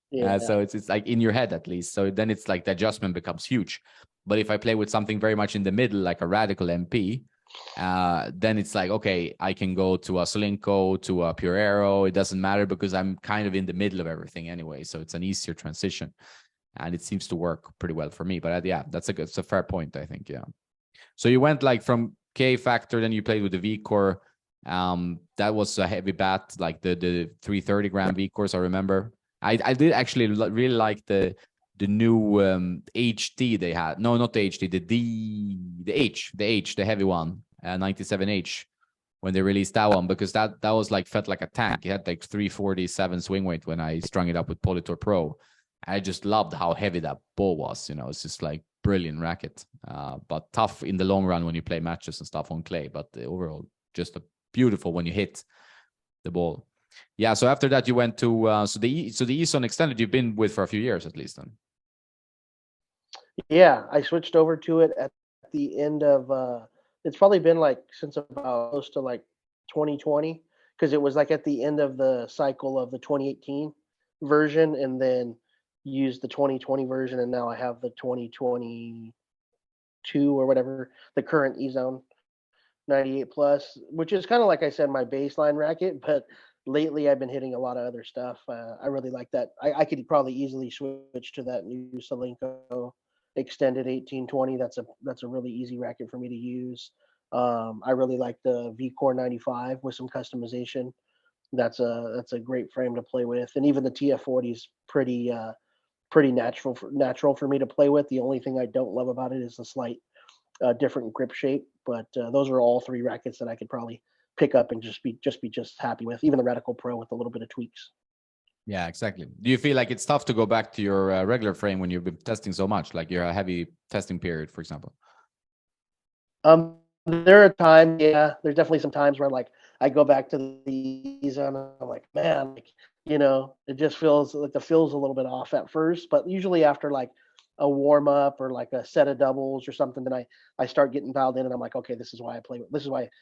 Yeah. So it's like in your head at least. So then it's like the adjustment becomes huge. But if I play with something very much in the middle, like a Radical MP, then it's like, okay, I can go to a Solinco, to a Pure Aero. It doesn't matter because I'm kind of in the middle of everything anyway. So it's an easier transition, and it seems to work pretty well for me. But yeah, it's a fair point, I think. Yeah. So you went like from K Factor, then you played with the VCORE. That was a heavy bat, like the 330 gram VCOREs. I remember. I did actually really like the new HD they had. No, not the HD, the heavy one, 97H, when they released that one, because that was like felt like a tank. It had like 347 swing weight when I strung it up with Polytour Pro. I just loved how heavy that ball was. It's just like brilliant racket, but tough in the long run when you play matches and stuff on clay. But overall, just beautiful when you hit the ball. Yeah. So after that, you went to so the Eson Extended you've been with for a few years at least then. Yeah, I switched over to it at the end of it's probably been like since about close to like 2020, because it was like at the end of the cycle of the 2018 version, and then used the 2020 version, and now I have the 2022 or whatever, the current E-Zone 98 plus, which is kind of like I said, my baseline racket. But lately I've been hitting a lot of other stuff. I really like that. I could probably easily switch to that new Solinco Extended 1820. That's a really easy racket for me to use. I really like the VCORE 95 with some customization. That's a great frame to play with, and even the TF40 is pretty natural for me to play with. The only thing I don't love about it is the slight different grip shape, but those are all three rackets that I could probably pick up and just be happy with. Even the Radical Pro with a little bit of tweaks. Yeah, exactly. Do you feel like it's tough to go back to your regular frame when you've been testing so much, like your heavy testing period, for example? There are times, yeah, there's definitely some times where like I go back to the E-Zone and I'm like, man, like, it just feels like the feel's a little bit off at first, but usually after like a warm up or like a set of doubles or something, then I start getting dialed in, and I'm like, okay, this is why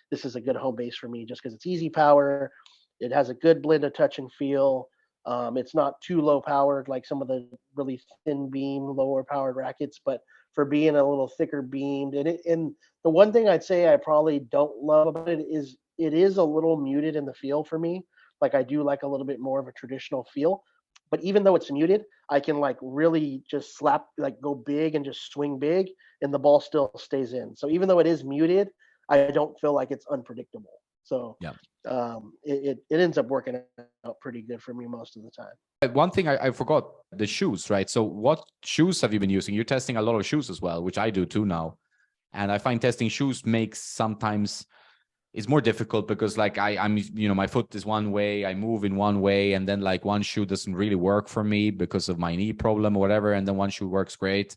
this is a good home base for me, just because it's easy power. It has a good blend of touch and feel. It's not too low powered like some of the really thin beam, lower powered rackets, but for being a little thicker beamed, and the one thing I'd say I probably don't love about it is a little muted in the feel for me. Like I do like a little bit more of a traditional feel, but even though it's muted, I can like really just go big and just swing big, and the ball still stays in. So even though it is muted, I don't feel like it's unpredictable. So Yeah. it ends up working out pretty good for me most of the time. One thing I forgot, the shoes, right? So what shoes have you been using? You're testing a lot of shoes as well, which I do too now. And I find testing shoes makes sometimes it's more difficult because like I'm, you know, my foot is one way, I move in one way, and then like one shoe doesn't really work for me because of my knee problem or whatever, and then one shoe works great.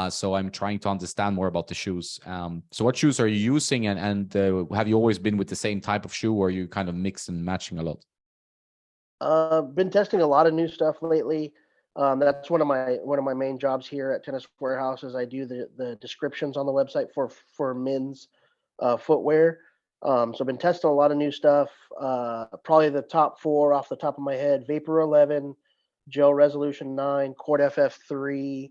So I'm trying to understand more about the shoes. So what shoes are you using, and have you always been with the same type of shoe, or you kind of mix and matching a lot? Been testing a lot of new stuff lately. That's one of my main jobs here at Tennis Warehouse is I do the descriptions on the website for men's footwear. So I've been testing a lot of new stuff. Probably the top four off the top of my head: Vapor 11, Gel Resolution 9, Court FF3,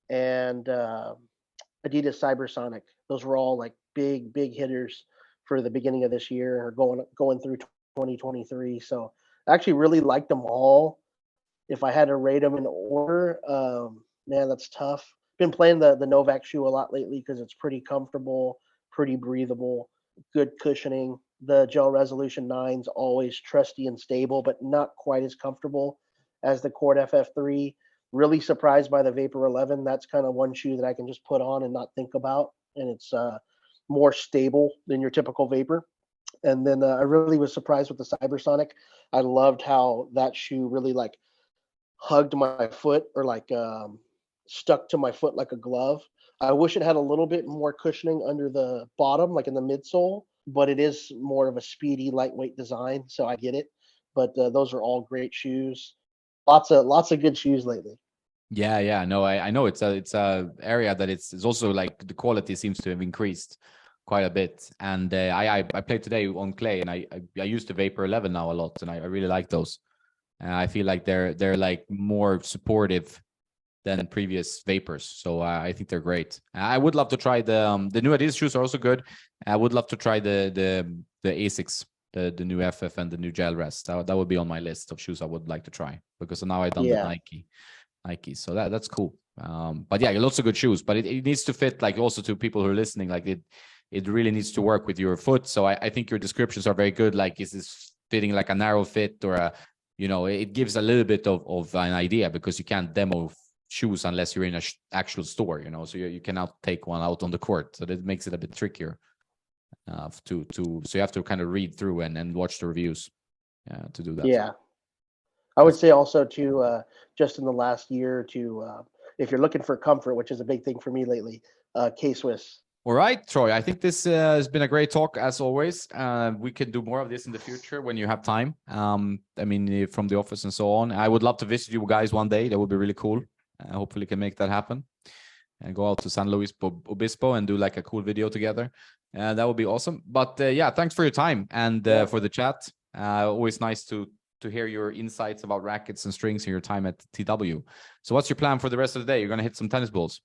and Adidas Cybersonic. Those were all like big hitters for the beginning of this year or going through 2023. So I actually really liked them all. If I had to rate them in order, man, that's tough. Been playing the Novak shoe a lot lately because it's pretty comfortable, pretty breathable, good cushioning. The Gel Resolution 9's always trusty and stable, but not quite as comfortable as the Court FF3. Really surprised by the Vapor 11. That's kind of one shoe that I can just put on and not think about, and it's more stable than your typical Vapor. And then I really was surprised with the Cybersonic. I loved how that shoe really like hugged my foot or like stuck to my foot like a glove. I wish it had a little bit more cushioning under the bottom, like in the midsole, but it is more of a speedy, lightweight design, so I get it. But those are all great shoes. Lots of good shoes lately. Yeah. No, I know it's a area that it's also like the quality seems to have increased quite a bit. And I played today on clay, and I used the Vapor 11 now a lot, and I really like those. I feel like they're like more supportive than previous Vapors, so I think they're great. I would love to try the new Adidas shoes are also good. I would love to try the Asics, the new FF and the new Gel Rest. That would be on my list of shoes I would like to try, because now I've done the Yeah, Nike, so that's cool. But yeah, lots of good shoes, but it needs to fit, like, also to people who are listening, like it really needs to work with your foot. So I think your descriptions are very good. Like, is this fitting like a narrow fit, or a, you know, it gives a little bit of an idea, because you can't demo shoes unless you're in a actual store, you know, so you cannot take one out on the court, so that makes it a bit trickier so you have to kind of read through and watch the reviews to do that. yeah. I would say also to just in the last year to if you're looking for comfort, which is a big thing for me lately, K-Swiss. All right, Troy, I think this has been a great talk as always. We can do more of this in the future when you have time. I mean, from the office and so on. I would love to visit you guys one day. That would be really cool. Hopefully can make that happen and go out to San Luis Obispo and do like a cool video together. That would be awesome. But yeah, thanks for your time and for the chat. Always nice to hear your insights about rackets and strings and your time at TW. So what's your plan for the rest of the day? You're going to hit some tennis balls.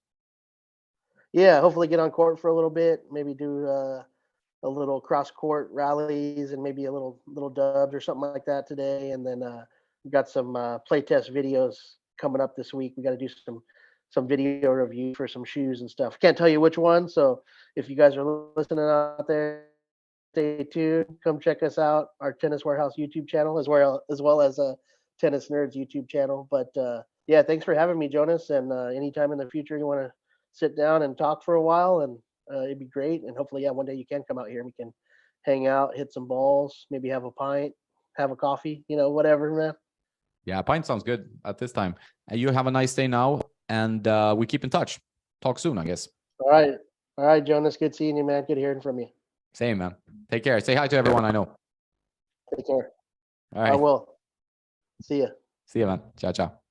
Yeah, hopefully get on court for a little bit, maybe do a little cross court rallies and maybe a little dubs or something like that today. And then we've got some playtest videos coming up this week. We got to do some video review for some shoes and stuff. Can't tell you which one. So if you guys are listening out there, stay tuned. Come check us out, our Tennis Warehouse YouTube channel, as well as Tennisnerd's YouTube channel. But yeah, thanks for having me, Jonas. And anytime in the future you want to sit down and talk for a while, and it'd be great. And hopefully, yeah, one day you can come out here and we can hang out, hit some balls, maybe have a pint, have a coffee, you know, whatever, man. Yeah, a pint sounds good at this time. You have a nice day now, and we keep in touch. Talk soon, I guess. All right, Jonas. Good seeing you, man. Good hearing from you. Same, man. Take care. Say hi to everyone I know. Take care. All right. I will. See ya. See you, man. Ciao, ciao.